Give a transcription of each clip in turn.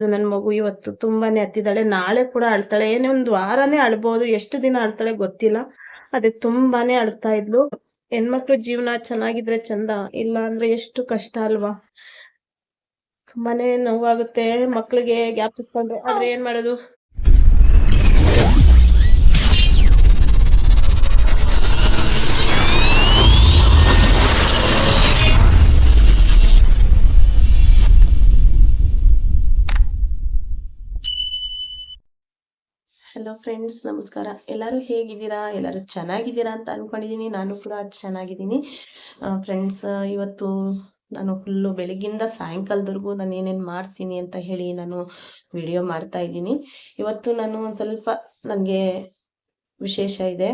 ನನ್ನ ಮಗು ಇವತ್ತು ತುಂಬಾನೇ ಹತ್ತಿದ್ದಾಳೆ. ನಾಳೆ ಕೂಡ ಅಳ್ತಾಳೆ. ಏನೇ ಒಂದು ವಾರನೇ ಅಳ್ಬೋದು, ಎಷ್ಟು ದಿನ ಅಳ್ತಾಳೆ ಗೊತ್ತಿಲ್ಲ. ಅದೇ ತುಂಬಾನೇ ಅಳ್ತಾ ಇದ್ಲು. ಹೆಣ್ಮಕ್ಳು ಜೀವನ ಚೆನ್ನಾಗಿದ್ರೆ ಚಂದ, ಇಲ್ಲ ಅಂದ್ರೆ ಎಷ್ಟು ಕಷ್ಟ ಅಲ್ವಾ. ತುಂಬಾನೇ ನೋವಾಗುತ್ತೆ ಮಕ್ಳಿಗೆ ಜ್ಞಾಪಿಸ್ಕೊಂಡ್ರೆ. ಆದ್ರೆ ಏನ್ ಮಾಡೋದು. ಹಲೋ ಫ್ರೆಂಡ್ಸ್, ನಮಸ್ಕಾರ. ಎಲ್ಲರೂ ಹೇಗಿದ್ದೀರಾ? ಎಲ್ಲರೂ ಚೆನ್ನಾಗಿದ್ದೀರಾ ಅಂತ ಅನ್ಕೊಂಡಿದ್ದೀನಿ. ನಾನು ಕೂಡ ಚೆನ್ನಾಗಿದ್ದೀನಿ. ಫ್ರೆಂಡ್ಸ್, ಇವತ್ತು ನಾನು ಫುಲ್ಲು ಬೆಳಗ್ಗಿಂದ ಸಾಯಂಕಾಲದವರೆಗೂ ನಾನು ಏನೇನು ಮಾಡ್ತೀನಿ ಅಂತ ಹೇಳಿ ನಾನು ವಿಡಿಯೋ ಮಾಡ್ತಾ ಇದ್ದೀನಿ. ಇವತ್ತು ನಾನು ಒಂದು ಸ್ವಲ್ಪ ನನಗೆ ವಿಶೇಷ ಇದೆ,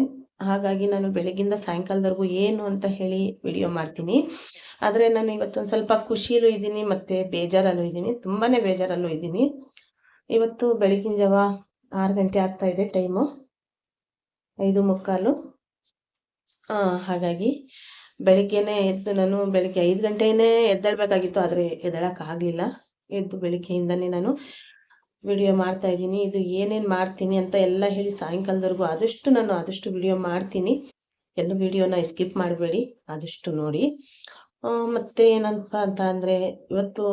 ಹಾಗಾಗಿ ನಾನು ಬೆಳಗ್ಗಿಂದ ಸಾಯಂಕಾಲದವರೆಗೂ ಏನು ಅಂತ ಹೇಳಿ ವಿಡಿಯೋ ಮಾಡ್ತೀನಿ. ಆದರೆ ನಾನು ಇವತ್ತೊಂದು ಸ್ವಲ್ಪ ಖುಷಿಯಲ್ಲೂ ಇದ್ದೀನಿ ಮತ್ತು ಬೇಜಾರಲ್ಲೂ ಇದ್ದೀನಿ. ತುಂಬಾ ಬೇಜಾರಲ್ಲೂ ಇದ್ದೀನಿ. ಇವತ್ತು ಬೆಳಗಿನ ಜಾವ 6 ಗಂಟೆ ಆಗ್ತಾ ಇದೆ, ಟೈಮು 5:45. ಹಾಗಾಗಿ ಬೆಳಿಗ್ಗೆನೇ ಎದ್ದು ನಾನು ಬೆಳಿಗ್ಗೆ 5 ಗಂಟೆನೇ ಎದ್ದೇಳಬೇಕಾಗಿತ್ತು, ಆದರೆ ಎದ್ದೇಳಕ್ಕಾಗಲಿಲ್ಲ. ಎದ್ದು ಬೆಳಿಗ್ಗೆಯಿಂದನೇ ನಾನು ವಿಡಿಯೋ ಮಾಡ್ತಾ ಇದ್ದೀನಿ. ಇದು ಏನೇನು ಮಾಡ್ತೀನಿ ಅಂತ ಎಲ್ಲ ಹೇಳಿ ಸಾಯಂಕಾಲದವರೆಗೂ ಆದಷ್ಟು ವಿಡಿಯೋ ಮಾಡ್ತೀನಿ. ಎಲ್ಲ ವಿಡಿಯೋನ ಸ್ಕಿಪ್ ಮಾಡಬೇಡಿ, ಆದಷ್ಟು ನೋಡಿ. ಮತ್ತು ಏನಂತ ಅಂದರೆ ಇವತ್ತು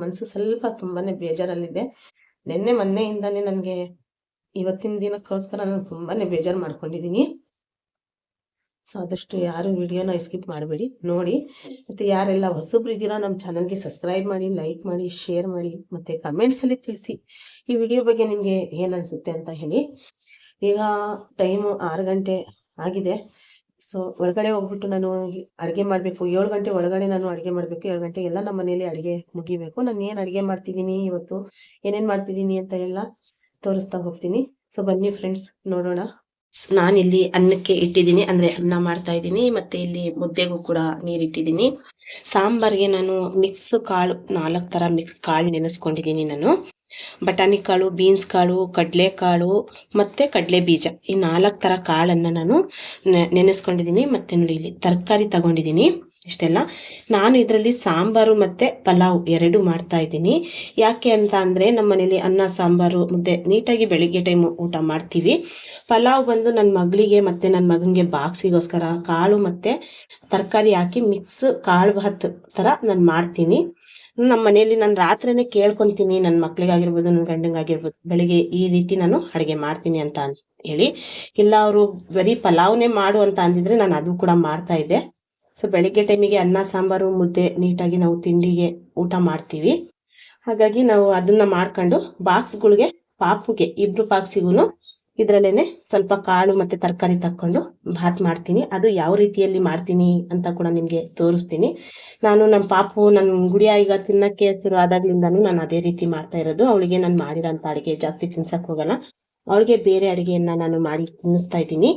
ಮನಸ್ಸು ಸ್ವಲ್ಪ ತುಂಬಾ ಬೇಜಾರಲ್ಲಿದೆ. ಮೊನ್ನೆಯಿಂದನೇ ನನಗೆ ಇವತ್ತಿನ ದಿನಕ್ಕೋಸ್ಕರ ನಾನು ತುಂಬಾ ಬೇಜಾರು ಮಾಡ್ಕೊಂಡಿದ್ದೀನಿ. ಸೊ ಆದಷ್ಟು ಯಾರು ವಿಡಿಯೋನ ಸ್ಕಿಪ್ ಮಾಡಬೇಡಿ, ನೋಡಿ. ಮತ್ತು ಯಾರೆಲ್ಲ ಹೊಸಬ್ರು ಇದ್ದೀರಾ ನಮ್ಮ ಚಾನಲ್ಗೆ ಸಬ್ಸ್ಕ್ರೈಬ್ ಮಾಡಿ, ಲೈಕ್ ಮಾಡಿ, ಶೇರ್ ಮಾಡಿ, ಮತ್ತು ಕಮೆಂಟ್ಸಲ್ಲಿ ತಿಳಿಸಿ ಈ ವಿಡಿಯೋ ಬಗ್ಗೆ ನಿಮಗೆ ಏನು ಅನಿಸುತ್ತೆ ಅಂತ ಹೇಳಿ. ಈಗ ಟೈಮು 6 ಗಂಟೆ ಆಗಿದೆ. ಸೊ ಒಳಗಡೆ ಹೋಗ್ಬಿಟ್ಟು ನಾನು ಅಡುಗೆ ಮಾಡಬೇಕು. 7 ಗಂಟೆ ಒಳಗಡೆ ನಾನು ಅಡುಗೆ ಮಾಡಬೇಕು. 7 ಗಂಟೆಗೆಲ್ಲ ನಮ್ಮ ಮನೇಲಿ ಅಡುಗೆ ಮುಗಿಬೇಕು. ನಾನು ಏನು ಅಡುಗೆ ಮಾಡ್ತಿದ್ದೀನಿ, ಇವತ್ತು ಏನೇನು ಮಾಡ್ತಿದ್ದೀನಿ ಅಂತ ಎಲ್ಲ ತೋರಿಸ್ತಾ ಹೋಗ್ತೀನಿ. ಸೊ ಬನ್ನಿ ಫ್ರೆಂಡ್ಸ್, ನೋಡೋಣ. ನಾನಿಲ್ಲಿ ಅನ್ನಕ್ಕೆ ಇಟ್ಟಿದ್ದೀನಿ, ಅಂದರೆ ಅನ್ನ ಮಾಡ್ತಾ ಇದ್ದೀನಿ. ಮತ್ತು ಇಲ್ಲಿ ಮುದ್ದೆಗೂ ಕೂಡ ನೀರಿಟ್ಟಿದ್ದೀನಿ. ಸಾಂಬಾರಿಗೆ ನಾನು ಮಿಕ್ಸ್ ಕಾಳು, 4 ಥರ ಮಿಕ್ಸ್ ಕಾಳು ನೆನೆಸ್ಕೊಂಡಿದ್ದೀನಿ ನಾನು. ಬಟಾಣಿ ಕಾಳು, ಬೀನ್ಸ್ ಕಾಳು, ಕಡಲೆಕಾಳು ಮತ್ತು ಕಡಲೆ ಬೀಜ, ಈ 4 ಥರ ಕಾಳನ್ನು ನಾನು ನೆನೆಸ್ಕೊಂಡಿದ್ದೀನಿ. ಮತ್ತು ನೋಡಿ ಇಲ್ಲಿ ತರಕಾರಿ ತಗೊಂಡಿದ್ದೀನಿ ಇಷ್ಟೆಲ್ಲ. ನಾನು ಇದರಲ್ಲಿ ಸಾಂಬಾರು ಮತ್ತು ಪಲಾವ್ 2 ಮಾಡ್ತಾ ಇದ್ದೀನಿ. ಯಾಕೆ ಅಂತ ಅಂದರೆ ನಮ್ಮ ಮನೇಲಿ ಅನ್ನ ಸಾಂಬಾರು ಮುದ್ದೆ ನೀಟಾಗಿ ಬೆಳಿಗ್ಗೆ ಟೈಮು ಊಟ ಮಾಡ್ತೀವಿ. ಪಲಾವ್ ಬಂದು ನನ್ನ ಮಗಳಿಗೆ ಮತ್ತು ನನ್ನ ಮಗನಿಗೆ ಬಾಕ್ಸಿಗೋಸ್ಕರ ಕಾಳು ಮತ್ತು ತರಕಾರಿ ಹಾಕಿ ಮಿಕ್ಸ್ ಕಾಳು ಭಾತ್ ಥರ ನಾನು ಮಾಡ್ತೀನಿ. ನಮ್ಮ ಮನೆಯಲ್ಲಿ ನಾನು ರಾತ್ರಿನೇ ಕೇಳ್ಕೊತೀನಿ, ನನ್ನ ಮಕ್ಳಿಗಾಗಿರ್ಬೋದು, ನನ್ನ ಗಂಡಂಗಾಗಿರ್ಬೋದು, ಬೆಳಿಗ್ಗೆ ಈ ರೀತಿ ನಾನು ಅಡುಗೆ ಮಾಡ್ತೀನಿ ಅಂತ ಹೇಳಿ. ಇಲ್ಲ ಅವರು ಬರೀ ಪಲಾವ್ನೇ ಮಾಡು ಅಂತ ಅಂದಿದ್ರೆ ನಾನು ಅದು ಕೂಡ ಮಾಡ್ತಾ ಇದ್ದೆ. ಸೊ ಬೆಳಿಗ್ಗೆ ಟೈಮಿಗೆ ಅನ್ನ ಸಾಂಬಾರು ಮುದ್ದೆ ನೀಟಾಗಿ ನಾವು ತಿಂಡಿಗೆ ಊಟ ಮಾಡ್ತೀವಿ. ಹಾಗಾಗಿ ನಾವು ಅದನ್ನ ಮಾಡ್ಕೊಂಡು ಬಾಕ್ಸ್ಗಳಿಗೆ, ಪಾಪುಗೆ 2 ಬಾಕ್ಸಿಗೂ ಇದರಲ್ಲೇನೆ ಸ್ವಲ್ಪ ಕಾಳು ಮತ್ತು ತರಕಾರಿ ತಕ್ಕೊಂಡು ಭಾತ್ ಮಾಡ್ತೀನಿ. ಅದು ಯಾವ ರೀತಿಯಲ್ಲಿ ಮಾಡ್ತೀನಿ ಅಂತ ಕೂಡ ನಿಮಗೆ ತೋರಿಸ್ತೀನಿ. ನಾನು ನಮ್ಮ ಪಾಪು ನನ್ನ ಗುಡಿಯ ಈಗ ತಿನ್ನಕ್ಕೆ ಶುರು ಆದಾಗ್ಲಿಂದಾನು ನಾನು ಅದೇ ರೀತಿ ಮಾಡ್ತಾ ಇರೋದು. ಅವಳಿಗೆ ನಾನು ಮಾಡಿರೋಂಥ ಅಡುಗೆ ಜಾಸ್ತಿ ತಿನ್ಸಕ್ಕೆ ಹೋಗಲ್ಲ, ಅವಳಿಗೆ ಬೇರೆ ಅಡುಗೆಯನ್ನು ನಾನು ಮಾಡಿ ತಿನ್ನಿಸ್ತಾ ಇದ್ದೀನಿ.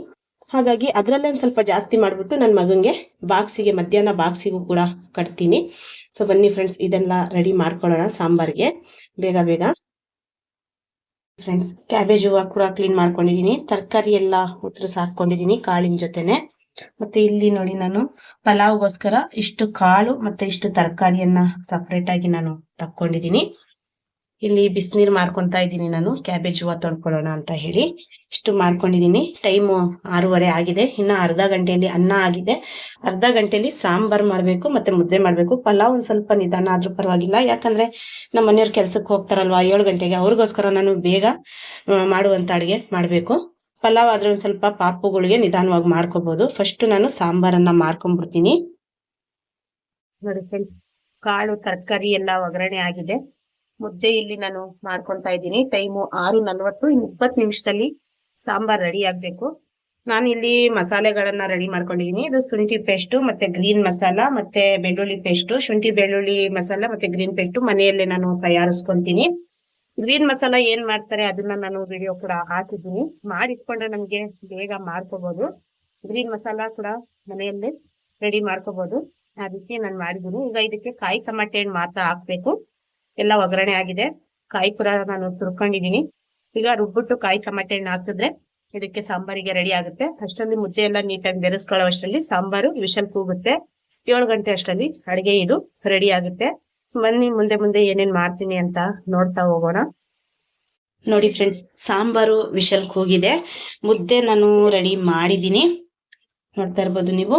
ಹಾಗಾಗಿ ಅದರಲ್ಲೇ ಒಂದು ಸ್ವಲ್ಪ ಜಾಸ್ತಿ ಮಾಡಿಬಿಟ್ಟು ನನ್ನ ಮಗನಿಗೆ ಬಾಕ್ಸಿಗೆ, ಮಧ್ಯಾಹ್ನ ಬಾಕ್ಸಿಗೂ ಕೂಡ ಕಟ್ತೀನಿ. ಸೊ ಬನ್ನಿ ಫ್ರೆಂಡ್ಸ್, ಇದೆಲ್ಲ ರೆಡಿ ಮಾಡ್ಕೊಳ್ಳೋಣ ಸಾಂಬಾರಿಗೆ ಬೇಗ ಬೇಗ. ಫ್ರೆಂಡ್ಸ್, ಕ್ಯಾಬೇಜ್ ಹೂವು ಕೂಡ ಕ್ಲೀನ್ ಮಾಡ್ಕೊಂಡಿದ್ದೀನಿ. ತರಕಾರಿ ಎಲ್ಲ ಉತ್ತರಿಸಿ ಹಾಕೊಂಡಿದ್ದೀನಿ ಕಾಳಿನ ಜೊತೆನೆ. ಮತ್ತೆ ಇಲ್ಲಿ ನೋಡಿ, ನಾನು ಪಲಾವ್ಗೋಸ್ಕರ ಇಷ್ಟು ಕಾಳು ಮತ್ತೆ ಇಷ್ಟು ತರಕಾರಿಯನ್ನ ಸಪ್ರೇಟ್ ಆಗಿ ನಾನು ತಕ್ಕೊಂಡಿದ್ದೀನಿ. ಇಲ್ಲಿ ಬಿಸಿನೀರು ಮಾಡ್ಕೊತಾ ಇದ್ದೀನಿ ನಾನು, ಕ್ಯಾಬೇಜ್ ಹೂವು ತೊಳ್ಕೊಳ್ಳೋಣ ಅಂತ ಹೇಳಿ ಇಷ್ಟು ಮಾಡ್ಕೊಂಡಿದ್ದೀನಿ. ಟೈಮು 6:30 ಆಗಿದೆ. ಇನ್ನು ಅರ್ಧ ಗಂಟೆಯಲ್ಲಿ ಅನ್ನ ಆಗಿದೆ, ಅರ್ಧ ಗಂಟೆಯಲ್ಲಿ ಸಾಂಬಾರ್ ಮಾಡಬೇಕು ಮತ್ತೆ ಮುದ್ದೆ ಮಾಡಬೇಕು. ಪಲಾವ್ ಒಂದು ಸ್ವಲ್ಪ ನಿಧಾನ ಆದ್ರೂ ಪರವಾಗಿಲ್ಲ, ಯಾಕಂದ್ರೆ ನಮ್ಮ ಮನೆಯವ್ರು ಕೆಲ್ಸಕ್ಕೆ ಹೋಗ್ತಾರಲ್ವಾ 7 ಗಂಟೆಗೆ, ಅವ್ರಿಗೋಸ್ಕರ ನಾನು ಬೇಗ ಮಾಡುವಂತ ಅಡುಗೆ ಮಾಡಬೇಕು. ಪಲಾವ್ ಆದ್ರೆ ಒಂದು ಸ್ವಲ್ಪ ಪಾಪುಗಳಿಗೆ ನಿಧಾನವಾಗಿ ಮಾಡ್ಕೋಬಹುದು. ಫಸ್ಟ್ ನಾನು ಸಾಂಬಾರನ್ನ ಮಾಡ್ಕೊಂಡ್ಬಿಡ್ತೀನಿ. ನೋಡಿ ಫ್ರೆಂಡ್ಸ್, ಕಾಳು ತರಕಾರಿ ಎಲ್ಲ ಒಗ್ಗರಣೆ ಆಗಿದೆ. ಮುದ್ದೆ ಇಲ್ಲಿ ನಾನು ಮಾಡ್ಕೊತಾ ಇದ್ದೀನಿ. ಟೈಮು 6:40. ಇನ್ನು 20 ನಿಮಿಷದಲ್ಲಿ ಸಾಂಬಾರ್ ರೆಡಿ ಆಗ್ಬೇಕು. ನಾನು ಇಲ್ಲಿ ಮಸಾಲೆಗಳನ್ನ ರೆಡಿ ಮಾಡ್ಕೊಂಡಿದ್ದೀನಿ. ಇದು ಶುಂಠಿ ಪೇಸ್ಟು ಮತ್ತೆ ಗ್ರೀನ್ ಮಸಾಲ ಮತ್ತೆ ಬೆಳ್ಳುಳ್ಳಿ ಪೇಸ್ಟು. ಶುಂಠಿ ಬೆಳ್ಳುಳ್ಳಿ ಮಸಾಲ ಮತ್ತೆ ಗ್ರೀನ್ ಪೇಸ್ಟು ಮನೆಯಲ್ಲೇ ನಾನು ತಯಾರಿಸ್ಕೊಂತೀನಿ. ಗ್ರೀನ್ ಮಸಾಲ ಏನ್ ಮಾಡ್ತಾರೆ ಅದನ್ನ ನಾನು ವಿಡಿಯೋ ಕೂಡ ಹಾಕಿದ್ದೀನಿ. ಮಾಡಿಸ್ಕೊಂಡ್ರೆ ನಮ್ಗೆ ಬೇಗ ಮಾಡ್ಕೋಬಹುದು. ಗ್ರೀನ್ ಮಸಾಲ ಕೂಡ ಮನೆಯಲ್ಲೇ ರೆಡಿ ಮಾಡ್ಕೋಬಹುದು. ಅದಕ್ಕೆ ನಾನು ಮಾಡಿದ್ದೀನಿ. ಈಗ ಇದಕ್ಕೆ ಕಾಯಿ ಟಮಾಟೆ ಹಣ್ಣು ಮಾತ್ರ ಹಾಕ್ಬೇಕು. ಎಲ್ಲ ಒಗ್ಗರಣೆ ಆಗಿದೆ. ಕಾಯಿ ಕೂಡ ನಾನು ತುರ್ಕೊಂಡಿದ್ದೀನಿ. ಈಗ ರುಬ್ಬಿಟ್ಟು ಕಾಯಿ ಟಮಾಟೆ ಹಣ್ಣು ಹಾಕಿದ್ರೆ ಇದಕ್ಕೆ ಸಾಂಬಾರಿಗೆ ರೆಡಿ ಆಗುತ್ತೆ. ಅಷ್ಟೊಂದು ಮುದ್ದೆ ಎಲ್ಲ ನೀಟಾಗಿ ಬೆರೆಸ್ಕೊಳ್ಳೋ ಅಷ್ಟರಲ್ಲಿ ಸಾಂಬಾರು ವಿಷಲ್ ಕೂಗುತ್ತೆ. 7 ಗಂಟೆ ಅಷ್ಟರಲ್ಲಿ ಅಡುಗೆ ಇದು ರೆಡಿ ಆಗುತ್ತೆ. ಬನ್ನಿ ಮುಂದೆ ಮುಂದೆ ಏನೇನ್ ಮಾಡ್ತೀನಿ ಅಂತ ನೋಡ್ತಾ ಹೋಗೋಣ. ನೋಡಿ ಫ್ರೆಂಡ್ಸ್, ಸಾಂಬಾರು ವಿಷಲ್ಗೆ ಹೋಗಿದೆ, ಮುದ್ದೆ ನಾನು ರೆಡಿ ಮಾಡಿದ್ದೀನಿ, ನೋಡ್ತಾ ಇರ್ಬೋದು ನೀವು.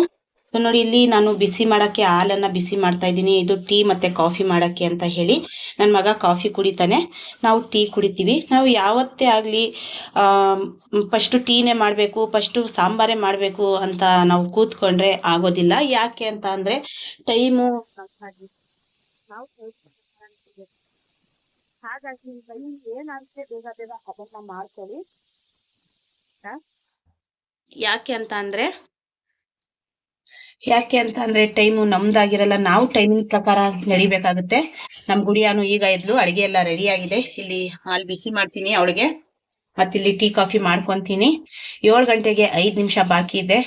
ಸೊ ನೋಡಿ, ಇಲ್ಲಿ ನಾನು ಬಿಸಿ ಮಾಡಕ್ಕೆ ಹಾಲನ್ನ ಬಿಸಿ ಮಾಡ್ತಾ ಇದ್ದೀನಿ. ಇದು ಟೀ ಮತ್ತೆ ಕಾಫಿ ಮಾಡಕ್ಕೆ ಅಂತ ಹೇಳಿ. ನನ್ನ ಮಗ ಕಾಫಿ ಕುಡಿತಾನೆ, ನಾವು ಟೀ ಕುಡಿತೀವಿ. ನಾವು ಯಾವತ್ತೇ ಆಗ್ಲಿ ಫಸ್ಟ್ ಟೀನೇ ಮಾಡಬೇಕು, ಫಸ್ಟ್ ಸಾಂಬಾರೇ ಮಾಡಬೇಕು ಅಂತ ನಾವು ಕೂತ್ಕೊಂಡ್ರೆ ಆಗೋದಿಲ್ಲ. ಯಾಕೆ ಅಂತ ಅಂದ್ರೆ ಟೈಮು ಹಾಗಾಗಿ ಏನಾಗುತ್ತೆ ಬೇಗ ಬೇಗ ಅದನ್ನ ಮಾಡ್ಕೊಳ್ಳಿ. ಯಾಕೆ ಅಂತ ಅಂದ್ರೆ ಟೈಮು ನಮ್ದಾಗಿರಲ್ಲ, ನಾವು ಟೈಮಿಂಗ್ ಪ್ರಕಾರ ನಡಿಬೇಕಾಗುತ್ತೆ. ನಮ್ ಗುಡಿಯಾನು ಈಗ ಎದ್ಲು, ಅಡಿಗೆ ಎಲ್ಲ ರೆಡಿ ಆಗಿದೆ. ಇಲ್ಲಿ ಹಾಲು ಬಿಸಿ ಮಾಡ್ತೀನಿ ಅವಳಿಗೆ, ಮತ್ತಿಲ್ಲಿ ಟೀ ಕಾಫಿ ಮಾಡ್ಕೊಂತೀನಿ. 7 ಗಂಟೆಗೆ 5 ನಿಮಿಷ ಬಾಕಿ ಇದೆ.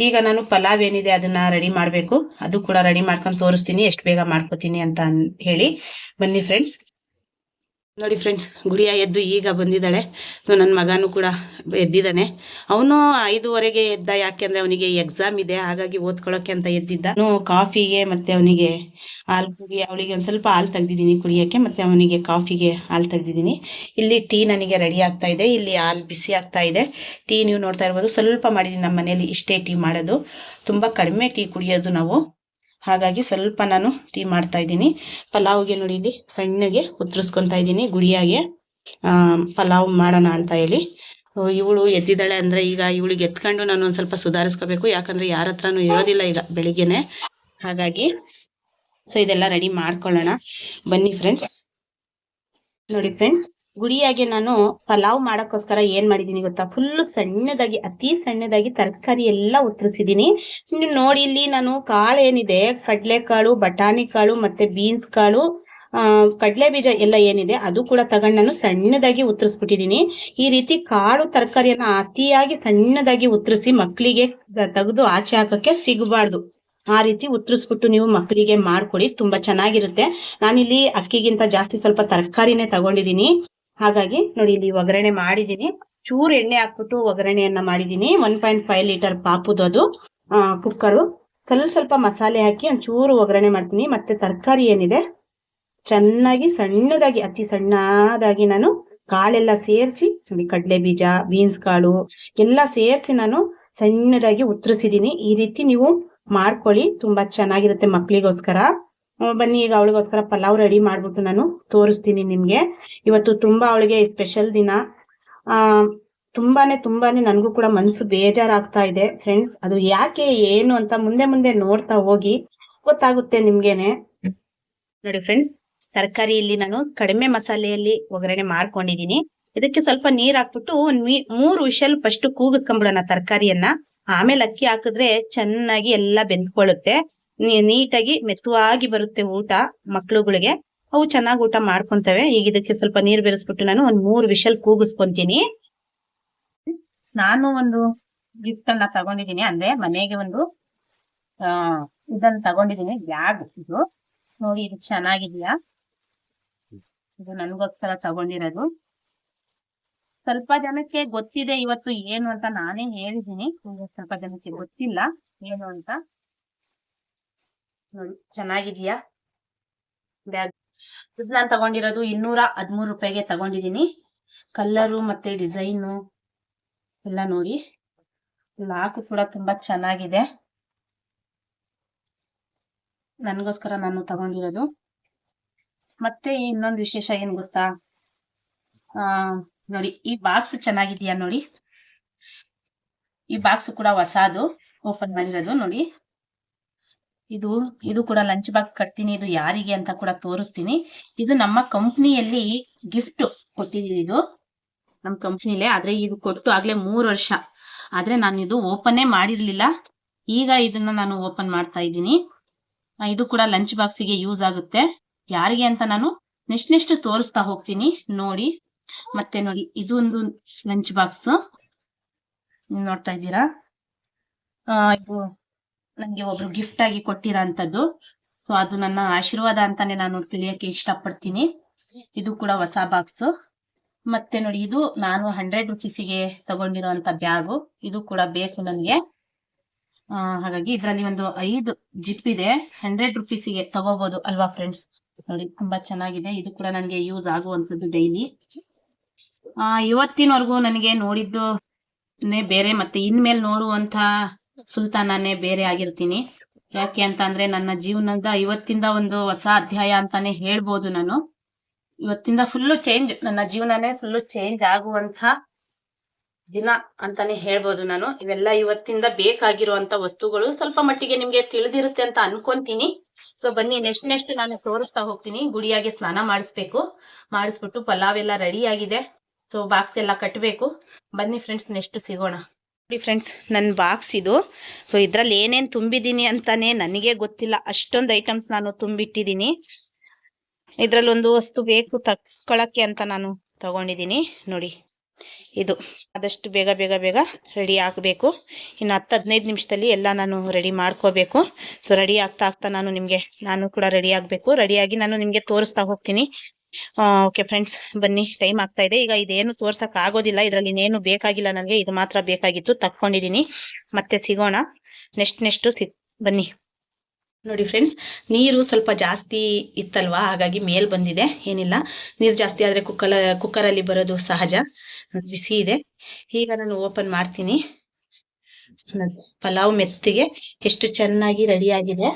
ಈಗ ನಾನು ಪಲಾವ್ ಏನಿದೆ ಅದನ್ನ ರೆಡಿ ಮಾಡ್ಬೇಕು, ಅದು ಕೂಡ ರೆಡಿ ಮಾಡ್ಕೊಂಡು ತೋರಿಸ್ತೀನಿ ಎಷ್ಟು ಬೇಗ ಮಾಡ್ಕೋತೀನಿ ಅಂತ ಹೇಳಿ. ಬನ್ನಿ ಫ್ರೆಂಡ್ಸ್. ನೋಡಿ ಫ್ರೆಂಡ್ಸ್, ಗುಡಿಯ ಎದ್ದು ಈಗ ಬಂದಿದ್ದಾಳೆ. ಸೊ ನನ್ನ ಮಗನೂ ಕೂಡ ಎದ್ದಿದ್ದಾನೆ. ಅವನು 5:15 ಎದ್ದ, ಯಾಕೆಂದ್ರೆ ಅವನಿಗೆ ಎಕ್ಸಾಮ್ ಇದೆ, ಹಾಗಾಗಿ ಓದ್ಕೊಳ್ಳೋಕೆ ಅಂತ ಎದ್ದಿದ್ದ. ಕಾಫಿಗೆ ಮತ್ತೆ ಅವನಿಗೆ ಹಾಲು ಅವಳಿಗೆ ಒಂದ್ ಸ್ವಲ್ಪ ಹಾಲು ತೆಗ್ದಿದ್ದೀನಿ ಕುಡಿಯೋಕೆ, ಮತ್ತೆ ಅವನಿಗೆ ಕಾಫಿಗೆ ಹಾಲು ತೆಗ್ದಿದ್ದೀನಿ. ಇಲ್ಲಿ ಟೀ ನನಗೆ ರೆಡಿ ಆಗ್ತಾ ಇದೆ, ಇಲ್ಲಿ ಹಾಲು ಬಿಸಿ ಆಗ್ತಾ ಇದೆ. ಟೀ ನೀವು ನೋಡ್ತಾ ಇರ್ಬೋದು, ಸ್ವಲ್ಪ ಮಾಡಿದ್ದೀನಿ. ನಮ್ಮ ಮನೇಲಿ ಇಷ್ಟೇ ಟೀ ಮಾಡೋದು, ತುಂಬಾ ಕಡಿಮೆ ಟೀ ಕುಡಿಯೋದು ನಾವು, ಹಾಗಾಗಿ ಸ್ವಲ್ಪ ನಾನು ಟೀ ಮಾಡ್ತಾ ಇದ್ದೀನಿ. ಪಲಾವ್ಗೆ ನೋಡಿ ಇಲ್ಲಿ ಸಣ್ಣಗೆ ಉತ್ತರಿಸ್ಕೊತಾ ಇದ್ದೀನಿ, ಗುಡಿಯಾಗೆ ಪಲಾವ್ ಮಾಡೋಣ ಅಂತ ಹೇಳಿ. ಇವಳು ಎದ್ದಿದ್ದಾಳೆ ಅಂದ್ರೆ ಈಗ ಇವಳಿಗೆ ಎತ್ಕೊಂಡು ನಾನು ಒಂದ್ ಸ್ವಲ್ಪ ಸುಧಾರಿಸ್ಕೋಬೇಕು, ಯಾಕಂದ್ರೆ ಯಾರ ಹತ್ರನೂ ಇರೋದಿಲ್ಲ ಈಗ ಬೆಳಿಗ್ಗೆನೆ, ಹಾಗಾಗಿ. ಸೊ ಇದೆಲ್ಲ ರೆಡಿ ಮಾಡ್ಕೊಳ್ಳೋಣ, ಬನ್ನಿ ಫ್ರೆಂಡ್ಸ್. ನೋಡಿ ಫ್ರೆಂಡ್ಸ್, ಗುಡಿಯಾಗೆ ನಾನು ಪಲಾವ್ ಮಾಡಕ್ಕೋಸ್ಕರ ಏನ್ ಮಾಡಿದೀನಿ ಗೊತ್ತಾ, ಫುಲ್ ಸಣ್ಣದಾಗಿ, ಅತಿ ಸಣ್ಣದಾಗಿ ತರಕಾರಿ ಎಲ್ಲ ಉತ್ತರಿಸಿದೀನಿ. ನೋಡಿ, ಇಲ್ಲಿ ನಾನು ಕಾಳು ಏನಿದೆ, ಕಡಲೆಕಾಳು, ಬಟಾಣಿ ಕಾಳು ಮತ್ತೆ ಬೀನ್ಸ್ ಕಾಳು, ಕಡಲೆ ಬೀಜ ಎಲ್ಲ ಏನಿದೆ ಅದು ಕೂಡ ತಗೊಂಡು ನಾನು ಸಣ್ಣದಾಗಿ ಉತ್ತರಿಸ್ಬಿಟ್ಟಿದೀನಿ. ಈ ರೀತಿ ಕಾಳು ತರಕಾರಿಯನ್ನ ಅತಿಯಾಗಿ ಸಣ್ಣದಾಗಿ ಉತ್ತರಿಸಿ ಮಕ್ಕಳಿಗೆ ತೆಗೆದು ಆಚೆ ಹಾಕಕ್ಕೆ ಸಿಗಬಾರ್ದು. ಆ ರೀತಿ ಉತ್ತರಿಸ್ಬಿಟ್ಟು ನೀವು ಮಕ್ಕಳಿಗೆ ಮಾಡ್ಕೊಡಿ, ತುಂಬಾ ಚೆನ್ನಾಗಿರುತ್ತೆ. ನಾನಿಲ್ಲಿ ಅಕ್ಕಿಗಿಂತ ಜಾಸ್ತಿ ಸ್ವಲ್ಪ ತರಕಾರಿನೇ ತಗೊಂಡಿದೀನಿ, ಹಾಗಾಗಿ ನೋಡಿ ಇಲ್ಲಿ ಒಗ್ಗರಣೆ ಮಾಡಿದೀನಿ. ಚೂರು ಎಣ್ಣೆ ಹಾಕ್ಬಿಟ್ಟು ಒಗ್ಗರಣೆಯನ್ನ ಮಾಡಿದೀನಿ. 1.5 ಲೀಟರ್ ಪಾಪುದು ಅದು ಕುಕ್ಕರು. ಸ್ವಲ್ಪ ಮಸಾಲೆ ಹಾಕಿ ಒಂಚೂರು ಒಗ್ಗರಣೆ ಮಾಡ್ತೀನಿ. ಮತ್ತೆ ತರಕಾರಿ ಏನಿದೆ ಚೆನ್ನಾಗಿ ಸಣ್ಣದಾಗಿ, ಅತಿ ಸಣ್ಣದಾಗಿ ನಾನು ಕಾಳೆಲ್ಲ ಸೇರಿಸಿ, ನೋಡಿ ಕಡಲೆ ಬೀಜ, ಬೀನ್ಸ್ ಕಾಳು ಎಲ್ಲ ಸೇರಿಸಿ ನಾನು ಸಣ್ಣದಾಗಿ ಉತ್ತರಿಸಿದೀನಿ. ಈ ರೀತಿ ನೀವು ಮಾಡ್ಕೊಳ್ಳಿ, ತುಂಬಾ ಚೆನ್ನಾಗಿರುತ್ತೆ ಮಕ್ಳಿಗೋಸ್ಕರ. ಬನ್ನಿ, ಈಗ ಅವಳಿಗೋಸ್ಕರ ಪಲಾವ್ ರೆಡಿ ಮಾಡ್ಬಿಟ್ಟು ನಾನು ತೋರಿಸ್ತೀನಿ ನಿಮ್ಗೆ. ಇವತ್ತು ತುಂಬಾ ಅವಳಿಗೆ ಸ್ಪೆಷಲ್ ದಿನ. ತುಂಬಾನೇ ನನಗೂ ಕೂಡ ಮನಸ್ಸು ಬೇಜಾರಾಗ್ತಾ ಇದೆ ಫ್ರೆಂಡ್ಸ್. ಅದು ಯಾಕೆ ಏನು ಅಂತ ಮುಂದೆ ಮುಂದೆ ನೋಡ್ತಾ ಹೋಗಿ ಗೊತ್ತಾಗುತ್ತೆ ನಿಮ್ಗೇನೆ. ನೋಡಿ ಫ್ರೆಂಡ್ಸ್, ತರಕಾರಿ ಇಲ್ಲಿ ನಾನು ಕಡಿಮೆ ಮಸಾಲೆಯಲ್ಲಿ ಒಗ್ಗರಣೆ ಮಾಡ್ಕೊಂಡಿದೀನಿ. ಇದಕ್ಕೆ ಸ್ವಲ್ಪ ನೀರ್ ಹಾಕ್ಬಿಟ್ಟು 3 ವಿಷಲ್ ಫಸ್ಟ್ ಕೂಗಿಸ್ಕೊಂಡ್ಬಿಡೋಣ ತರಕಾರಿಯನ್ನ. ಆಮೇಲೆ ಅಕ್ಕಿ ಹಾಕಿದ್ರೆ ಚೆನ್ನಾಗಿ ಎಲ್ಲ ಬೆಂದ್ಕೊಳ್ಳುತ್ತೆ, ನೀಟಾಗಿ ಮೆತ್ತವಾಗಿ ಬರುತ್ತೆ ಊಟ ಮಕ್ಳುಗಳಿಗೆ, ಅವು ಚೆನ್ನಾಗಿ ಊಟ ಮಾಡ್ಕೊಂತವೆ. ಈಗ ಇದಕ್ಕೆ ಸ್ವಲ್ಪ ನೀರ್ ಬೆರೆಸ್ಬಿಟ್ಟು ನಾನು 3 ವಿಷಲ್ ಕೂಗಿಸ್ಕೊಂತೀನಿ. ನಾನು ಒಂದು ಗಿಫ್ಟ್ ಅನ್ನ ತಗೊಂಡಿದೀನಿ, ಅಂದ್ರೆ ಮನೆಗೆ ಒಂದು ಇದನ್ನ ತಗೊಂಡಿದೀನಿ, ಬ್ಯಾಗ್. ಇದು ನೋಡಿ, ಇದು ಚೆನ್ನಾಗಿದ್ಯಾ? ಇದು ನನ್ಗೋಸ್ಕರ ತಗೊಂಡಿರೋದು. ಸ್ವಲ್ಪ ಜನಕ್ಕೆ ಗೊತ್ತಿದೆ ಇವತ್ತು ಏನು ಅಂತ ನಾನೇ ಹೇಳಿದೀನಿ, ಸ್ವಲ್ಪ ಜನಕ್ಕೆ ಗೊತ್ತಿಲ್ಲ ಏನು ಅಂತ. ನೋಡಿ, ಚೆನ್ನಾಗಿದ್ಯಾ ಬ್ಯಾಗ್? ಇದು ನಾನು ತಗೊಂಡಿರೋದು 213 ರೂಪಾಯಿಗೆ ತಗೊಂಡಿದೀನಿ. ಕಲರು ಮತ್ತೆ ಡಿಸೈನು ಎಲ್ಲ ನೋಡಿ, ಲಾಕು ಕೂಡ ತುಂಬಾ ಚೆನ್ನಾಗಿದೆ. ನನ್ಗೋಸ್ಕರ ನಾನು ತಗೊಂಡಿರೋದು. ಮತ್ತೆ ಇನ್ನೊಂದು ವಿಶೇಷ ಏನ್ ಗೊತ್ತಾ, ನೋಡಿ ಈ ಬಾಕ್ಸ್ ಚೆನ್ನಾಗಿದ್ಯಾ ನೋಡಿ. ಈ ಬಾಕ್ಸ್ ಕೂಡ ಹೊಸದು, ಓಪನ್ ಮಾಡಿರೋದು ನೋಡಿ. ಇದು ಕೂಡ ಲಂಚ್ ಬಾಕ್ಸ್ ಕಟ್ತೀನಿ. ಇದು ಯಾರಿಗೆ ಅಂತ ಕೂಡ ತೋರಿಸ್ತೀನಿ. ಇದು ನಮ್ಮ ಕಂಪ್ನಿಯಲ್ಲಿ ಗಿಫ್ಟ್ ಕೊಟ್ಟಿದ್ದೀನಿ. ಇದು ನಮ್ಮ ಕಂಪ್ನಿಲೇ, ಆದ್ರೆ ಇದು ಕೊಟ್ಟು ಆಗ್ಲೇ 3 ವರ್ಷ, ಆದ್ರೆ ನಾನು ಇದು ಓಪನ್ನೇ ಮಾಡಿರ್ಲಿಲ್ಲ. ಈಗ ಇದನ್ನ ನಾನು ಓಪನ್ ಮಾಡ್ತಾ ಇದ್ದೀನಿ. ಇದು ಕೂಡ ಲಂಚ್ ಬಾಕ್ಸಿಗೆ ಯೂಸ್ ಆಗುತ್ತೆ. ಯಾರಿಗೆ ಅಂತ ನಾನು ನೆಕ್ಸ್ಟ್ ತೋರಿಸ್ತಾ ಹೋಗ್ತೀನಿ ನೋಡಿ. ಮತ್ತೆ ನೋಡಿ, ಇದೊಂದು ಲಂಚ್ ಬಾಕ್ಸ್ ನೀವು ನೋಡ್ತಾ ಇದ್ದೀರಾ. ಇದು ನಂಗೆ ಒಬ್ರು ಗಿಫ್ಟ್ ಆಗಿ ಕೊಟ್ಟಿರೋಂಥದ್ದು. ಸೊ ಅದು ನನ್ನ ಆಶೀರ್ವಾದ ಅಂತಾನೆ ನಾನು ತಿಳಿಯಕ್ಕೆ ಇಷ್ಟಪಡ್ತೀನಿ. ಇದು ಕೂಡ ಹೊಸ ಬಾಕ್ಸ್. ಮತ್ತೆ ನೋಡಿ, ಇದು ನಾನು 100 ರೂಪೀಸಿಗೆ ತಗೊಂಡಿರುವಂತ ಬ್ಯಾಗು. ಇದು ಕೂಡ ಬೇಕು ನನ್ಗೆ, ಹಾಗಾಗಿ ಇದ್ರಲ್ಲಿ ಒಂದು 5 ಜಿಪ್ ಇದೆ. 100 ರೂಪೀಸಿಗೆ ತಗೋಬಹುದು ಅಲ್ವಾ ಫ್ರೆಂಡ್ಸ್? ನೋಡಿ ತುಂಬಾ ಚೆನ್ನಾಗಿದೆ. ಇದು ಕೂಡ ನನಗೆ ಯೂಸ್ ಆಗುವಂತದ್ದು ಡೈಲಿ. ಇವತ್ತಿನವರೆಗೂ ನನಗೆ ನೋಡಿದ್ದು ಬೇರೆ, ಮತ್ತೆ ಇನ್ಮೇಲೆ ನೋಡುವಂತ ಸುಲ್ತಾನನೇ ಬೇರೆ ಆಗಿರ್ತೀನಿ. ಯಾಕೆ ಅಂತ ಅಂದ್ರೆ ನನ್ನ ಜೀವನದ ಇವತ್ತಿಂದ ಒಂದು ಹೊಸ ಅಧ್ಯಾಯ ಅಂತಾನೆ ಹೇಳ್ಬೋದು ನಾನು. ಇವತ್ತಿಂದ ಫುಲ್ಲು ಚೇಂಜ್, ನನ್ನ ಜೀವನನೇ ಫುಲ್ಲು ಚೇಂಜ್ ಆಗುವಂತ ದಿನ ಅಂತಾನೆ ಹೇಳ್ಬೋದು ನಾನು. ಇವೆಲ್ಲ ಇವತ್ತಿಂದ ಬೇಕಾಗಿರುವಂತ ವಸ್ತುಗಳು. ಸ್ವಲ್ಪ ಮಟ್ಟಿಗೆ ನಿಮ್ಗೆ ತಿಳಿದಿರುತ್ತೆ ಅಂತ ಅನ್ಕೊಂತೀನಿ. ಸೊ ಬನ್ನಿ ನೆಕ್ಸ್ಟ್ ನಾನು ತೋರಿಸ್ತಾ ಹೋಗ್ತೀನಿ. ಗುಡಿಯಾಗೆ ಸ್ನಾನ ಮಾಡಿಸ್ಬಿಟ್ಟು ಪಲಾವ್ ಎಲ್ಲ ರೆಡಿ ಆಗಿದೆ. ಸೊ ಬಾಕ್ಸ್ ಎಲ್ಲ ಕಟ್ಟಬೇಕು. ಬನ್ನಿ ಫ್ರೆಂಡ್ಸ್, ನೆಕ್ಸ್ಟ್ ಸಿಗೋಣ. ನೋಡಿ ಫ್ರೆಂಡ್ಸ್, ನನ್ನ ಬಾಕ್ಸ್ ಇದು. ಸೊ ಇದ್ರಲ್ಲಿ ಏನೇನ್ ತುಂಬಿದೀನಿ ಅಂತಾನೆ ನನಗೆ ಗೊತ್ತಿಲ್ಲ, ಅಷ್ಟೊಂದು ಐಟಮ್ಸ್ ನಾನು ತುಂಬಿಟ್ಟಿದ್ದೀನಿ. ಇದ್ರಲ್ಲಿ ಒಂದು ವಸ್ತು ಬೇಕು ತಕ್ಕೊಳಕ್ಕೆ ಅಂತ ನಾನು ತಗೊಂಡಿದ್ದೀನಿ. ನೋಡಿ, ಇದು ಆದಷ್ಟು ಬೇಗ ರೆಡಿ ಆಗಬೇಕು. ಇನ್ನು 10-15 ನಿಮಿಷದಲ್ಲಿ ಎಲ್ಲ ನಾನು ರೆಡಿ ಮಾಡ್ಕೋಬೇಕು. ಸೊ ರೆಡಿ ಆಗ್ತಾ ನಾನು ಕೂಡ ರೆಡಿ ಆಗಬೇಕು. ರೆಡಿಯಾಗಿ ನಾನು ನಿಮಗೆ ತೋರಿಸ್ತಾ ಹೋಗ್ತೀನಿ. ಓಕೆ ಫ್ರೆಂಡ್ಸ್, ಬನ್ನಿ, ಟೈಮ್ ಆಗ್ತಾ ಇದೆ. ಈಗ ಇದೇನು ತೋರ್ಸಕ್ ಆಗೋದಿಲ್ಲ, ಇದ್ರಲ್ಲಿ ಇನ್ನೇನು ಬೇಕಾಗಿಲ್ಲ ನನಗೆ. ಇದು ಮಾತ್ರ ಬೇಕಾಗಿತ್ತು, ತಕ್ಕೊಂಡಿದ್ದೀನಿ. ಮತ್ತೆ ಸಿಗೋಣ ನೆಕ್ಸ್ಟ್ ಬನ್ನಿ. ನೋಡಿ ಫ್ರೆಂಡ್ಸ್, ನೀರು ಸ್ವಲ್ಪ ಜಾಸ್ತಿ ಇತ್ತಲ್ವಾ, ಹಾಗಾಗಿ ಮೇಲ್ ಬಂದಿದೆ. ಏನಿಲ್ಲ, ನೀರು ಜಾಸ್ತಿ ಆದ್ರೆ ಕುಕ್ಕರಲ್ಲಿ ಬರೋದು ಸಹಜ. ಬಿಸಿ ಇದೆ. ಈಗ ನಾನು ಓಪನ್ ಮಾಡ್ತೀನಿ. ಪಲಾವ್ ಮೆತ್ತಿಗೆ ಎಷ್ಟು ಚೆನ್ನಾಗಿ ರೆಡಿ ಆಗಿದೆ.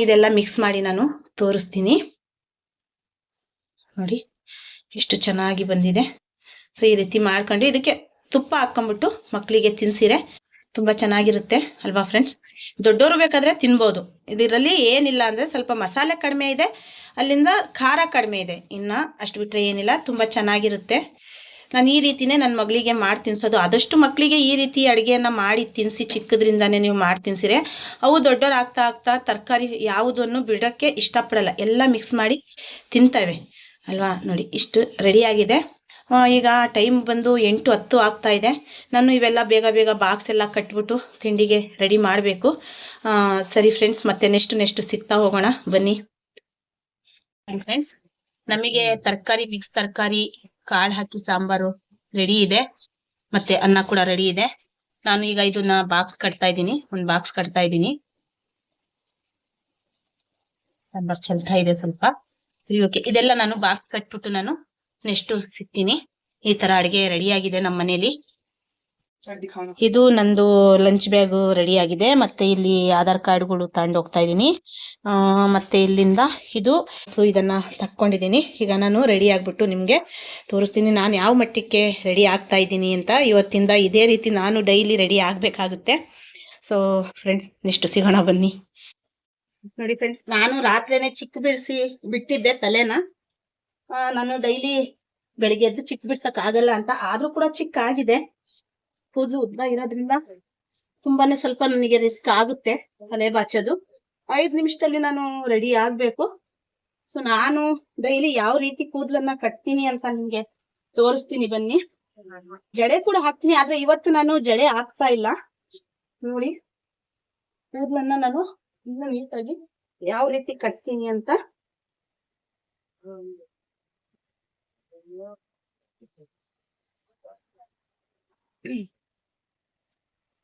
ಇದೆಲ್ಲ ಮಿಕ್ಸ್ ಮಾಡಿ ನಾನು ತೋರಿಸ್ತೀನಿ. ನೋಡಿ ಎಷ್ಟು ಚೆನ್ನಾಗಿ ಬಂದಿದೆ. ಸೊ ಈ ರೀತಿ ಮಾಡ್ಕೊಂಡು ಇದಕ್ಕೆ ತುಪ್ಪ ಹಾಕೊಂಡ್ಬಿಟ್ಟು ಮಕ್ಕಳಿಗೆ ತಿನ್ಸಿರೆ ತುಂಬಾ ಚೆನ್ನಾಗಿರುತ್ತೆ ಅಲ್ವಾ ಫ್ರೆಂಡ್ಸ್. ದೊಡ್ಡವರು ಬೇಕಾದ್ರೆ ತಿನ್ಬೋದು. ಇದರಲ್ಲಿ ಏನಿಲ್ಲ ಅಂದ್ರೆ ಸ್ವಲ್ಪ ಮಸಾಲೆ ಕಡಿಮೆ ಇದೆ, ಅಲ್ಲಿಂದ ಖಾರ ಕಡಿಮೆ ಇದೆ. ಇನ್ನ ಅಷ್ಟು ಬಿಟ್ರೆ ಏನಿಲ್ಲ, ತುಂಬಾ ಚೆನ್ನಾಗಿರುತ್ತೆ. ನಾನು ಈ ರೀತಿನೇ ನನ್ನ ಮಗಳಿಗೆ ಮಾಡಿ ತಿನ್ಸೋದು. ಆದಷ್ಟು ಮಕ್ಕಳಿಗೆ ಈ ರೀತಿ ಅಡುಗೆಯನ್ನ ಮಾಡಿ ತಿನ್ಸಿ, ಚಿಕ್ಕದ್ರಿಂದಾನೇ ನೀವು ಮಾಡಿ ತಿನ್ಸಿರೆ ಅವು ದೊಡ್ಡವ್ರು ಆಗ್ತಾ ತರಕಾರಿ ಯಾವುದನ್ನು ಬಿಡೋಕ್ಕೆ ಇಷ್ಟಪಡಲ್ಲ, ಎಲ್ಲ ಮಿಕ್ಸ್ ಮಾಡಿ ತಿಂತವೆ ಅಲ್ವಾ. ನೋಡಿ ಇಷ್ಟು ರೆಡಿ ಆಗಿದೆ. ಈಗ ಟೈಮ್ ಬಂದು 8-10 ಆಗ್ತಾ ಇದೆ. ನಾನು ಇವೆಲ್ಲ ಬೇಗ ಬಾಕ್ಸ್ ಎಲ್ಲ ಕಟ್ಬಿಟ್ಟು ತಿಂಡಿಗೆ ರೆಡಿ ಮಾಡಬೇಕು. ಸರಿ ಫ್ರೆಂಡ್ಸ್, ಮತ್ತೆ ನೆಕ್ಸ್ಟ್ ಸಿಗ್ತಾ ಹೋಗೋಣ ಬನ್ನಿ. ಫ್ರೆಂಡ್ಸ್, ನಮಗೆ ಮಿಕ್ಸ್ ತರಕಾರಿ ಕಾಳು ಹಾಕಿ ಸಾಂಬಾರು ರೆಡಿ ಇದೆ, ಮತ್ತೆ ಅನ್ನ ಕೂಡ ರೆಡಿ ಇದೆ. ನಾನು ಈಗ ಇದನ್ನ ಬಾಕ್ಸ್ ಕಟ್ತಾ ಇದ್ದೀನಿ. ಒಂದು ಬಾಕ್ಸ್ ಕಟ್ತಾ ಇದ್ದೀನಿ. ಸಾಂಬಾರ್ ಚೆಲ್ತಾ ಇದೆ ಸ್ವಲ್ಪ. ಓಕೆ, ಇದೆಲ್ಲ ನಾನು ಬಾಕ್ಸ್ ಕಟ್ಬಿಟ್ಟು ನಾನು ನೆಕ್ಸ್ಟ್ ಸಿಗ್ತೀನಿ. ಈ ತರ ಅಡಿಗೆ ರೆಡಿ ಆಗಿದೆ ನಮ್ಮ ಮನೇಲಿ. ಇದು ನಂದು ಲಂಚ್ ಬ್ಯಾಗ್ ರೆಡಿ ಆಗಿದೆ. ಮತ್ತೆ ಇಲ್ಲಿ ಆಧಾರ್ ಕಾರ್ಡ್ಗಳು ತಗೊಂಡು ಹೋಗ್ತಾ ಇದ್ದೀನಿ. ಮತ್ತೆ ಇಲ್ಲಿಂದ ಇದನ್ನ ತಕ್ಕೊಂಡಿದ್ದೀನಿ. ಈಗ ನಾನು ರೆಡಿ ಆಗ್ಬಿಟ್ಟು ನಿಮ್ಗೆ ತೋರಿಸ್ತೀನಿ ನಾನು ಯಾವ ಮಟ್ಟಕ್ಕೆ ರೆಡಿ ಆಗ್ತಾ ಇದ್ದೀನಿ ಅಂತ. ಇವತ್ತಿಂದ ಇದೇ ರೀತಿ ನಾನು ಡೈಲಿ ರೆಡಿ ಆಗ್ಬೇಕಾಗುತ್ತೆ. ಸೊ ಫ್ರೆಂಡ್ಸ್, ನೆಕ್ಸ್ಟ್ ಸಿಗೋಣ ಬನ್ನಿ. ನೋಡಿ ಫ್ರೆಂಡ್ಸ್, ನಾನು ರಾತ್ರಿನೇ ಚಿಕ್ಕ ಬಿಟ್ಟಿದ್ದೆ ತಲೆನ. ನಾನು ಡೈಲಿ ಬೆಳಿಗ್ಗೆ ಎದ್ದು ಚಿಕ್ಕ ಬಿಡ್ಸಕ್ ಆಗಲ್ಲ ಅಂತ, ಆದ್ರೂ ಕೂಡ ಚಿಕ್ಕ ಆಗಿದೆ. ಕೂದಲು ಉದ್ದ ಇರೋದ್ರಿಂದ ತುಂಬಾನೇ ಸ್ವಲ್ಪ ನನಗೆ ರಿಸ್ಕ್ ಆಗುತ್ತೆ ತಲೆ ಬಾಚೋದು. 5 ನಿಮಿಷದಲ್ಲಿ ನಾನು ರೆಡಿ ಆಗ್ಬೇಕು. ಸೊ ನಾನು ಡೈಲಿ ಯಾವ ರೀತಿ ಕೂದಲನ್ನ ಕಟ್ತೀನಿ ಅಂತ ನಿಮ್ಗೆ ತೋರಿಸ್ತೀನಿ ಬನ್ನಿ. ಜಡೆ ಕೂಡ ಹಾಕ್ತೀನಿ, ಆದ್ರೆ ಇವತ್ತು ನಾನು ಜಡೆ ಹಾಕ್ತಾ ಇಲ್ಲ. ನೋಡಿ ಕೂದಲನ್ನ ನಾನು ಇನ್ನು ನೀಟಾಗಿ ಯಾವ ರೀತಿ ಕಟ್ತೀನಿ ಅಂತ.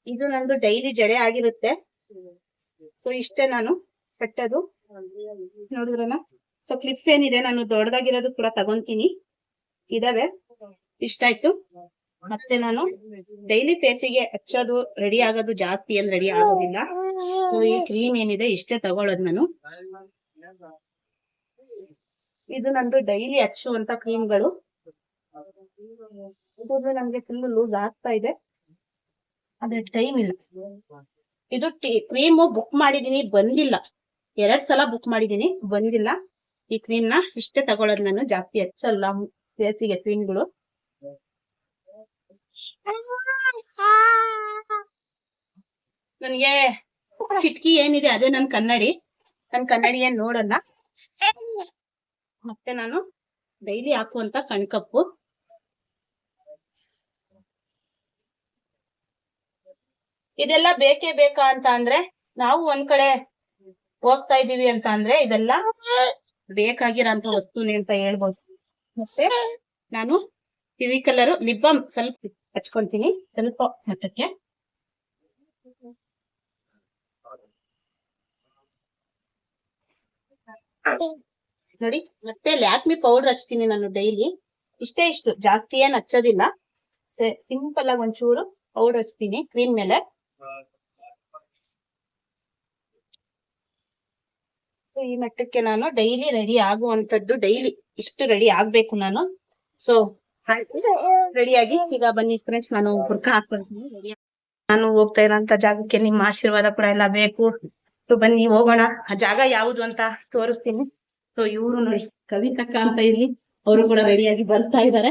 ಇದು ನಂದು ಡೈಲಿ ಜಡೆ ಆಗಿರುತ್ತೆ. ಸೊ ಇಷ್ಟೇ ನಾನು ಕಟ್ಟೋದು. ನೋಡಿದ್ರಲ್ಲ. ಸೊ ಕ್ಲಿಪ್ ಏನಿದೆ, ನಾನು ದೊಡ್ಡದಾಗಿರೋದು ಕೂಡ ತಗೊಂತೀನಿ. ಇದಾವೆ, ಇಷ್ಟಾಯ್ತು. ಮತ್ತೆ ನಾನು ಡೈಲಿ ಫೇಸಿಗೆ ಹಚ್ಚೋದು ರೆಡಿ ಆಗೋದು ಜಾಸ್ತಿ ಏನ್ ರೆಡಿ ಆಗೋದಿಲ್ಲ. ಸೊ ಈ ಕ್ರೀಮ್ ಏನಿದೆ ಇಷ್ಟೇ ತಗೊಳ್ಳೋದು ನಾನು. ಇದು ನಂದು ಡೈಲಿ ಹಚ್ಚುವಂತ ಕ್ರೀಮ್ಗಳು. ನಮ್ಗೆ ಫುಲ್ ಲೂಸ್ ಆಗ್ತಾ ಇದೆ, ಅದೇ ಟೈಮ್ ಇಲ್ಲ. ಇದು ಕ್ರೀಮ್ ಬುಕ್ ಮಾಡಿದೀನಿ, ಬಂದಿಲ್ಲ. 2 ಸಲ ಬುಕ್ ಮಾಡಿದೀನಿ, ಬಂದಿಲ್ಲ. ಈ ಕ್ರೀಮ್ ನ ಇಷ್ಟೇ ತಗೊಳ್ಳೋದು ನಾನು, ಜಾಸ್ತಿ ಹಚ್ಚಲ್ಲ ಫೇಸಿಗೆ ಕ್ರೀಮ್ಗಳು. ನನ್ಗೆ ಕಿಟಕಿ ಏನಿದೆ ಅದೇ ನನ್ ಕನ್ನಡಿ ಏನ್ ನೋಡಲ್ಲ. ಮತ್ತೆ ನಾನು ಡೈಲಿ ಹಾಕುವಂತ ಕಣ್ಕಪ್ಪು. ಇದೆಲ್ಲ ಬೇಕೇ ಬೇಕಾ ಅಂತ ಅಂದ್ರೆ, ನಾವು ಒಂದ್ ಕಡೆ ಹೋಗ್ತಾ ಇದೀವಿ ಅಂತ ಅಂದ್ರೆ ಇದೆಲ್ಲ ಬೇಕಾಗಿರೋಂತ ವಸ್ತುನೇ ಅಂತ ಹೇಳ್ಬೋದು. ಮತ್ತೆ ನಾನು ಕಿವಿ ಕಲರ್ ಲಿಪ್ ಬಾಮ್ ಸ್ವಲ್ಪ ಹಚ್ಕೊಂತೀನಿ, ಸ್ವಲ್ಪ ಮಟ್ಟಕ್ಕೆ. ನೋಡಿ. ಮತ್ತೆ ಲ್ಯಾಕ್ಮಿ ಪೌಡರ್ ಹಚ್ತೀನಿ ನಾನು ಡೈಲಿ. ಇಷ್ಟು ಜಾಸ್ತಿ ಏನ್ ಹಚ್ಚೋದಿಲ್ಲ, ಸಿಂಪಲ್ ಆಗಿ ಒಂಚೂರು ಪೌಡರ್ ಹಚ್ತೀನಿ ಕ್ರೀಮ್ ಮೇಲೆ. ಈ ಮಟ್ಟಕ್ಕೆ ನಾನು ಡೈಲಿ ರೆಡಿ ಆಗುವಂತದ್ದು, ಡೈಲಿ ಇಷ್ಟು ರೆಡಿ ಆಗ್ಬೇಕು ನಾನು. ಸೊ ರೆಡಿಯಾಗಿ ಈಗ ಬನ್ನಿ ಫ್ರೆಂಡ್ಸ್, ನಾನು ಬುರ್ಕ ಹಾಕೊಳ್ತೀನಿ. ನಾನು ಹೋಗ್ತಾ ಇರೋಂತ ಜಾಗಕ್ಕೆ ನಿಮ್ಮ ಆಶೀರ್ವಾದ ಕೂಡ ಎಲ್ಲ ಬೇಕು. ಸೊ ಬನ್ನಿ ಹೋಗೋಣ. ಆ ಜಾಗ ಯಾವುದು ಅಂತ ತೋರಿಸ್ತೀನಿ. ಸೊ ಇವ್ರು ನೋಡಿ ಕವಿತಕ್ಕ ಅಂತ ಇಲ್ಲಿ, ಅವರು ಕೂಡ ರೆಡಿಯಾಗಿ ಬರ್ತಾ ಇದ್ದಾರೆ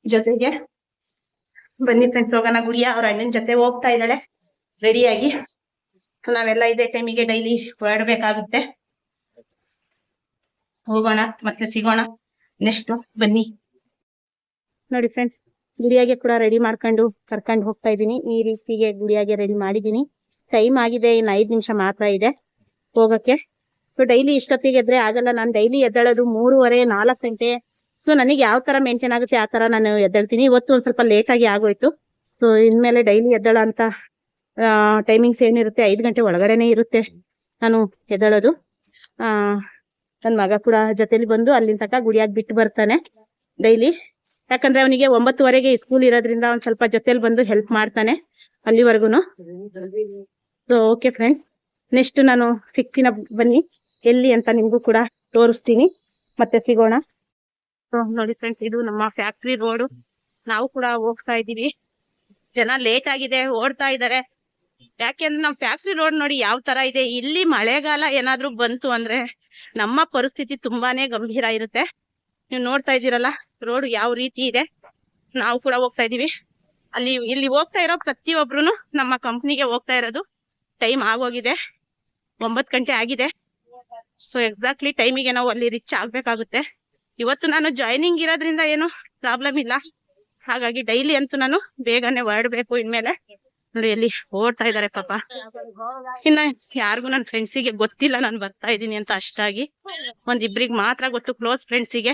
ಜೊತೆಗೆ. ಬನ್ನಿ ಫ್ರೆಂಡ್ಸ್ ಹೋಗೋಣ. ಗುಡಿಯ ಅವ್ರ ಅಣ್ಣನ ಜೊತೆ ಹೋಗ್ತಾ ಇದ್ದಾಳೆ ರೆಡಿಯಾಗಿ. ನಾವೆಲ್ಲ ಇದೇ ಟೈಮಿಗೆ ಡೈಲಿ ಹೊರಡ್ಬೇಕಾಗುತ್ತೆ. ಹೋಗೋಣ, ಮತ್ತೆ ಸಿಗೋಣ ನೆಕ್ಸ್ಟ್. ಬನ್ನಿ ನೋಡಿ ಫ್ರೆಂಡ್ಸ್, ಗುಡಿಯಾಗೆ ಕೂಡ ರೆಡಿ ಮಾಡ್ಕೊಂಡು ಕರ್ಕೊಂಡು ಹೋಗ್ತಾ ಇದ್ದೀನಿ. ಈ ರೀತಿಗೆ ಗುಡಿಯಾಗೆ ರೆಡಿ ಮಾಡಿದೀನಿ. ಟೈಮ್ ಆಗಿದೆ, ಇನ್ನು 5 ನಿಮಿಷ ಮಾತ್ರ ಇದೆ ಹೋಗಕ್ಕೆ. ಸೊ ಡೈಲಿ ಇಷ್ಟೊತ್ತಿಗೆ ಎದ್ರೆ ಆಗಲ್ಲ, ನಾನು ಡೈಲಿ ಎದ್ದೇಳೋದು 3:30 4 ಗಂಟೆ. ಸೊ ನನಗೆ ಯಾವ ತರ ಮೇಂಟೈನ್ ಆಗುತ್ತೆ ಆ ತರ ನಾನು ಎದ್ದೇಳ್ತೀನಿ. ಇವತ್ತು ಒಂದ್ ಸ್ವಲ್ಪ ಲೇಟ್ ಆಗಿ ಆಗೋಯ್ತು. ಸೊ ಇನ್ಮೇಲೆ ಡೈಲಿ ಎದ್ದೇಳೋ ಅಂತ ಟೈಮಿಂಗ್ಸ್ ಏನಿರುತ್ತೆ 5 ಗಂಟೆ ಒಳಗಡೆನೆ ಇರುತ್ತೆ ನಾನು ಎದ್ದೇಳೋದು. ನನ್ನ ಮಗ ಕೂಡ ಜೊತೆಲಿ ಬಂದು ಅಲ್ಲಿಂದ ತನಕ ಗುಡಿಯಾಗಿ ಬಿಟ್ಟು ಬರ್ತಾನೆ ಡೈಲಿ. ಯಾಕಂದ್ರೆ ಅವನಿಗೆ 9:30ಗೆ ಸ್ಕೂಲ್ ಇರೋದ್ರಿಂದ ಒಂದ್ ಸ್ವಲ್ಪ ಜೊತೆಲಿ ಬಂದು ಹೆಲ್ಪ್ ಮಾಡ್ತಾನೆ ಅಲ್ಲಿವರೆಗೂನು. ಸೊ ಓಕೆ ಫ್ರೆಂಡ್ಸ್, ನೆಕ್ಸ್ಟ್ ನಾನು ಸಿಗ್ತೀನ, ಬನ್ನಿ ಎಲ್ಲಿ ಅಂತ ನಿಮ್ಗೂ ಕೂಡ ತೋರಿಸ್ತೀನಿ, ಮತ್ತೆ ಸಿಗೋಣ. ಸೊ ನೋಡಿ ಫ್ರೆಂಡ್ಸ್, ಇದು ನಮ್ಮ ಫ್ಯಾಕ್ಟ್ರಿ ರೋಡ್. ನಾವು ಕೂಡ ಹೋಗ್ತಾ ಇದೀವಿ. ಜನ ಲೇಟ್ ಆಗಿದೆ, ಓಡ್ತಾ ಇದಾರೆ. ಯಾಕೆಂದ್ರೆ ನಮ್ ಫ್ಯಾಕ್ಟ್ರಿ ರೋಡ್ ನೋಡಿ ಯಾವ ತರ ಇದೆ. ಇಲ್ಲಿ ಮಳೆಗಾಲ ಏನಾದ್ರೂ ಬಂತು ಅಂದ್ರೆ ನಮ್ಮ ಪರಿಸ್ಥಿತಿ ತುಂಬಾನೇ ಗಂಭೀರ ಇರುತ್ತೆ. ನೀವು ನೋಡ್ತಾ ಇದ್ದೀರಲ್ಲ ರೋಡ್ ಯಾವ ರೀತಿ ಇದೆ. ನಾವು ಕೂಡ ಹೋಗ್ತಾ ಇದೀವಿ. ಇಲ್ಲಿ ಹೋಗ್ತಾ ಇರೋ ಪ್ರತಿಯೊಬ್ರು ನಮ್ಮ ಕಂಪ್ನಿಗೆ ಹೋಗ್ತಾ ಇರೋದು. ಟೈಮ್ ಆಗೋಗಿದೆ, 9 ಗಂಟೆ ಆಗಿದೆ. ಸೊ ಎಕ್ಸಾಕ್ಟ್ಲಿ ಟೈಮಿಗೆ ನಾವು ಅಲ್ಲಿ ರೀಚ್ ಆಗ್ಬೇಕಾಗುತ್ತೆ. ಇವತ್ತು ನಾನು ಜಾಯ್ನಿಂಗ್ ಇರೋದ್ರಿಂದ ಏನು ಪ್ರಾಬ್ಲಮ್ ಇಲ್ಲ. ಹಾಗಾಗಿ ಡೈಲಿ ಅಂತೂ ನಾನು ಬೇಗನೆ ಹೊರಡ್ಬೇಕು ಇನ್ಮೇಲೆ. ನೋಡಿ ಎಲ್ಲಿ ಓಡ್ತಾ ಇದಾರೆ ಪಾಪ. ಇನ್ನ ಯಾರಿಗೂ ನನ್ನ ಫ್ರೆಂಡ್ಸಿಗೆ ಗೊತ್ತಿಲ್ಲ ನಾನು ಬರ್ತಾ ಇದ್ದೀನಿ ಅಂತ. ಅಷ್ಟಾಗಿ ಒಂದಿಬ್ರಿಗೆ ಮಾತ್ರ ಗೊತ್ತು, ಕ್ಲೋಸ್ ಫ್ರೆಂಡ್ಸಿಗೆ.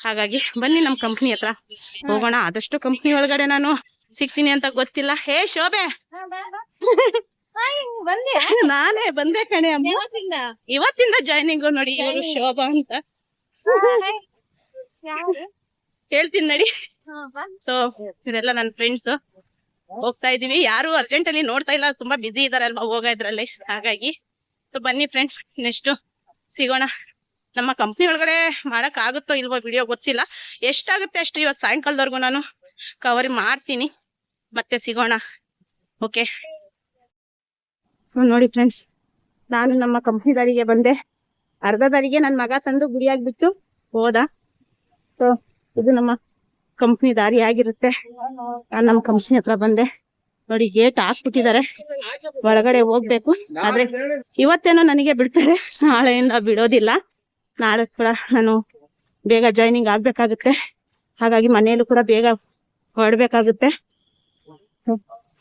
ಹಾಗಾಗಿ ಬನ್ನಿ ನಮ್ ಕಂಪ್ನಿ ಹತ್ರ ಹೋಗೋಣ. ಆದಷ್ಟು ಕಂಪ್ನಿ ಒಳಗಡೆ ನಾನು ಸಿಗ್ತೀನಿ ಅಂತ ಗೊತ್ತಿಲ್ಲ. ಹೇ ಶೋಭೆ, ನಾನೇ ಬಂದೆ ಕಣೆ ಅಮ್ಮ. ಇವತ್ತಿಂದ ಜಾಯ್ನಿಂಗ್ ನೋಡಿ, ಇವರು ಶೋಭಾ ಅಂತ ಹೇಳ್ತೀನಿ ನಡಿ. ಸೊ ಇವರೆಲ್ಲ ನನ್ನ ಫ್ರೆಂಡ್ಸ್. ಹೋಗ್ತಾ ಇದೀವಿ. ಯಾರು ಅರ್ಜೆಂಟ್ ಅಲ್ಲಿ ನೋಡ್ತಾ ಇಲ್ಲ, ತುಂಬಾ ಬಿಸಿ ಇದಾರೆ ಅಲ್ವಾ ಹೋಗೋ ಇದ್ರಲ್ಲಿ. ಹಾಗಾಗಿ ಸೊ ಬನ್ನಿ ಫ್ರೆಂಡ್ಸ್, ನೆಕ್ಸ್ಟ್ ಸಿಗೋಣ. ನಮ್ಮ ಕಂಪ್ನಿ ಒಳಗಡೆ ಮಾಡಕ್ ಆಗುತ್ತೋ ಇಲ್ವೋ ವಿಡಿಯೋ ಗೊತ್ತಿಲ್ಲ. ಎಷ್ಟಾಗುತ್ತೆ ಅಷ್ಟು ಇವತ್ತು ಸಾಯಂಕಾಲದವರೆಗೂ ನಾನು ಕವರ್ ಮಾಡ್ತೀನಿ, ಮತ್ತೆ ಸಿಗೋಣ. ಓಕೆ. ಸೊ ನೋಡಿ ಫ್ರೆಂಡ್ಸ್, ನಾನು ನಮ್ಮ ಕಂಪ್ನಿ ದಾರಿಗೆ ಬಂದೆ. ಅರ್ಧ ದಾರಿಗೆ ನನ್ನ ಮಗ ತಂದು ಗುಡಿಯಾಗ್ಬಿಟ್ಟು ಹೋದ. ಸೊ ಇದು ನಮ್ಮ ಕಂಪ್ನಿ ದಾರಿ ಆಗಿರುತ್ತೆ. ನಾನು ನಮ್ಮ ಕಂಪ್ನಿ ಹತ್ರ ಬಂದೆ. ನೋಡಿ ಗೇಟ್ ಹಾಕ್ಬಿಟ್ಟಿದ್ದಾರೆ, ಒಳಗಡೆ ಹೋಗ್ಬೇಕು. ಆದ್ರೆ ಇವತ್ತೇನೋ ನನಗೆ ಬಿಡ್ತಾರೆ, ನಾಳೆಯಿಂದ ಬಿಡೋದಿಲ್ಲ. ನಾಳೆ ಕೂಡ ನಾನು ಬೇಗ ಜಾಯ್ನಿಂಗ್ ಆಗ್ಬೇಕಾಗುತ್ತೆ. ಹಾಗಾಗಿ ಮನೆಯಲ್ಲೂ ಕೂಡ ಬೇಗ ಹೊರಡ್ಬೇಕಾಗುತ್ತೆ.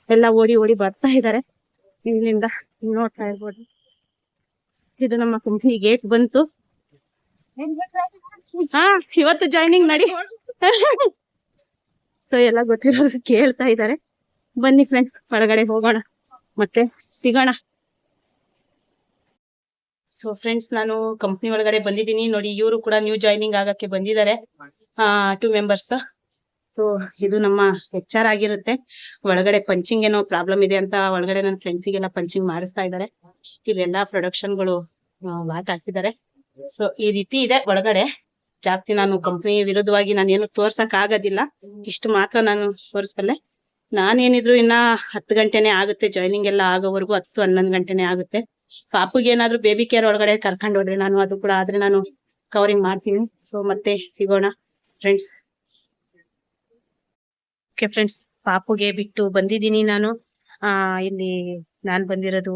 ಎಲ್ಲ ಓಡಿ ಓಡಿ ಬರ್ತಾ ಇದ್ದಾರೆ ಇಲ್ಲಿಂದ, ನೋಡ್ತಾ ಇರ್ಬೋದು. ಇದು ನಮ್ಮ ಕಂಪ್ನಿ ಗೇಟ್ ಬಂತು. ಹಾ ಇವತ್ತು ಜಾಯ್ನಿಂಗ್ ನಡಿ. ಸೊ ಎಲ್ಲ ಗೊತ್ತಿರೋರು ಕೇಳ್ತಾ ಇದ್ದಾರೆ. ಬನ್ನಿ ಫ್ರೆಂಡ್ಸ್ ಒಳಗಡೆ ಹೋಗೋಣ, ಮತ್ತೆ ಸಿಗೋಣ. ಸೊ ಫ್ರೆಂಡ್ಸ್, ನಾನು ಕಂಪ್ನಿ ಒಳಗಡೆ ಬಂದಿದ್ದೀನಿ. ನೋಡಿ ಇವರು ಕೂಡ ನ್ಯೂ ಜಾಯ್ನಿಂಗ್ ಆಗಕ್ಕೆ ಬಂದಿದ್ದಾರೆ, 2 ಮೆಂಬರ್ಸ್. ಸೊ ಇದು ನಮ್ಮ HR ಆಗಿರುತ್ತೆ. ಒಳಗಡೆ ಪಂಚಿಂಗ್ ಏನೋ ಪ್ರಾಬ್ಲಮ್ ಇದೆ ಅಂತ ಒಳಗಡೆ ನನ್ನ ಫ್ರೆಂಡ್ಸಿಗೆಲ್ಲ ಪಂಚಿಂಗ್ ಮಾಡಿಸ್ತಾ ಇದ್ದಾರೆ. ಇಲ್ಲೆಲ್ಲ ಪ್ರೊಡಕ್ಷನ್ಗಳು ಲಾಟ್ ಹಾಕಿದ್ದಾರೆ. ಸೊ ಈ ರೀತಿ ಇದೆ ಒಳಗಡೆ. ಜಾಸ್ತಿ ನಾನು ಕಂಪ್ನಿ ವಿರುದ್ಧವಾಗಿ ನಾನು ಏನು ತೋರ್ಸಕ್ ಆಗೋದಿಲ್ಲ, ಇಷ್ಟು ಮಾತ್ರ ನಾನು ತೋರಿಸ್ಬಲ್ಲೆ. ನಾನೇನಿದ್ರು ಇನ್ನ 10 ಗಂಟೆನೆ ಆಗುತ್ತೆ ಜಾಯ್ನಿಂಗ್ ಎಲ್ಲ ಆಗೋವರೆಗೂ. 10-11 ಗಂಟೆನೆ ಆಗುತ್ತೆ. ಪಾಪುಗೆ ಏನಾದ್ರು ಬೇಬಿ ಕೇರ್ ಒಳಗಡೆ ಕರ್ಕೊಂಡು ಹೋದ್ರೆ ನಾನು ಅದು ಕೂಡ ಆದ್ರೆ ನಾನು ಕವರಿಂಗ್ ಮಾಡ್ತೀನಿ. ಸೊ ಮತ್ತೆ ಸಿಗೋಣ ಫ್ರೆಂಡ್ಸ್. ಓಕೆ ಫ್ರೆಂಡ್ಸ್, ಪಾಪುಗೆ ಬಿಟ್ಟು ಬಂದಿದ್ದೀನಿ ನಾನು. ಇಲ್ಲಿ ನಾನ್ ಬಂದಿರೋದು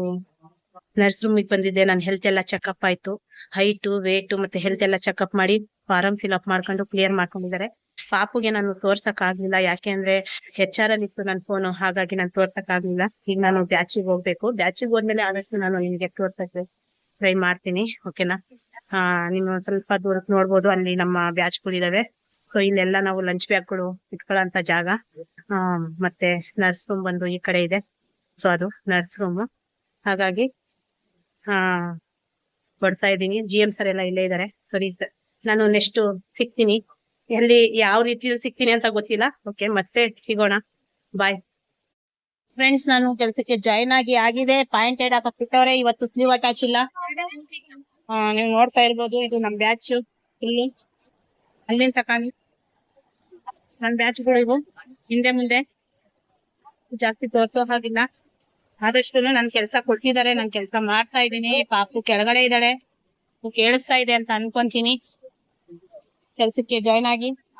ನರ್ಸ್ ರೂಮಿಗೆ ಬಂದಿದ್ದೆ. ನನ್ನ ಹೆಲ್ತ್ ಎಲ್ಲ ಚೆಕಪ್ ಆಯ್ತು. ಹೈಟ್ ವೇಟ್ ಮತ್ತೆ ಹೆಲ್ತ್ ಎಲ್ಲ ಚೆಕಪ್ ಮಾಡಿ ಫಾರಂ ಫಿಲ್ ಅಪ್ ಮಾಡ್ಕೊಂಡು ಕ್ಲಿಯರ್ ಮಾಡ್ಕೊಂಡಿದ್ದಾರೆ. ಪಾಪುಗೆ ನಾನು ತೋರ್ಸಕ್ ಆಗ್ಲಿಲ್ಲ, ಯಾಕೆ ಅಂದ್ರೆ HR ಅಲ್ಲಿ ಇತ್ತು ನನ್ನ ಫೋನು. ಹಾಗಾಗಿ ನಾನು ತೋರ್ಸಕ್ ಆಗ್ಲಿಲ್ಲ. ಈಗ ನಾನು ಬ್ಯಾಚಿಗೆ ಹೋಗ್ಬೇಕು. ಬ್ಯಾಚಿಗೆ ಹೋದ್ಮೇಲೆ ಆದಷ್ಟು ನಾನು ನಿಮ್ಗೆ ತೋರ್ಸಕ್ಕೆ ಟ್ರೈ ಮಾಡ್ತೀನಿ. ಓಕೆನಾ? ನೀವು ಸ್ವಲ್ಪ ದೂರಕ್ಕೆ ನೋಡ್ಬೋದು, ಅಲ್ಲಿ ನಮ್ಮ ಬ್ಯಾಚ್ಗಳಿದಾವೆ. ಸೊ ಇಲ್ಲೆಲ್ಲ ನಾವು ಲಂಚ್ ಬ್ಯಾಗ್ಗಳು ಇಟ್ಕೊಳ್ಳೋಂತ ಜಾಗ. ಮತ್ತೆ ನರ್ಸ್ ರೂಮ್ ಬಂದು ಈ ಕಡೆ ಇದೆ. ಸೊ ಅದು ನರ್ಸ್ ರೂಮ್. ಹಾಗಾಗಿ ಕೊಡ್ತಾ ಇದ್ದೀನಿ. GM ಸರ್ ಎಲ್ಲ ಇಲ್ಲೇ ಇದ್ದಾರೆ. ಸರಿ ಸರ್, ನಾನು ನೆಕ್ಸ್ಟ್ ಸಿಗ್ತೀನಿ. ಎಲ್ಲಿ ಯಾವ ರೀತಿಯಲ್ಲಿ ಸಿಗ್ತೀನಿ ಅಂತ ಗೊತ್ತಿಲ್ಲ. ಓಕೆ, ಮತ್ತೆ ಸಿಗೋಣ. Bye friends. ನಾನು ಕೆಲಸಕ್ಕೆ ಜಾಯಿನ್ ಆಗಿದೆ. ಪಾಯಿಂಟೆಡ್ ಹಾಕಕ್ ಬಿಟ್ಟವ್ರೆ. ಇವತ್ತು ಸ್ಲೀವ್ ಅಟ್ಯಾಚ್ ಇಲ್ಲ. ನೀವು ನೋಡ್ತಾ ಇರ್ಬೋದು, ಇದು ನಮ್ ಬ್ಯಾಚ್. ಇಲ್ಲಿ ಅಲ್ಲಿಂದ ತಕೊಂಡಿ ನಮ್ ಬ್ಯಾಚ್ಗಳು ಇವು. ಹಿಂದೆ ಮುಂದೆ ಜಾಸ್ತಿ ತೋರ್ಸೋ ಹಾಗಿಲ್ಲ. ಆದಷ್ಟು ನನ್ ಕೆಲ್ಸ ಕೊಟ್ಟಿದ್ದಾರೆ, ನನ್ ಕೆಲ್ಸ ಮಾಡ್ತಾ ಇದ್ದೀನಿ. ಪಾಪು ಕೆಳಗಡೆ ಇದ್ದಾಳೆ, ಕೇಳಿಸ್ತಾ ಇದೆ ಅಂತ ಅನ್ಕೊಂತೀನಿ. ಕೆಲ್ಸಕ್ಕೆ ಜಾಯಿನ್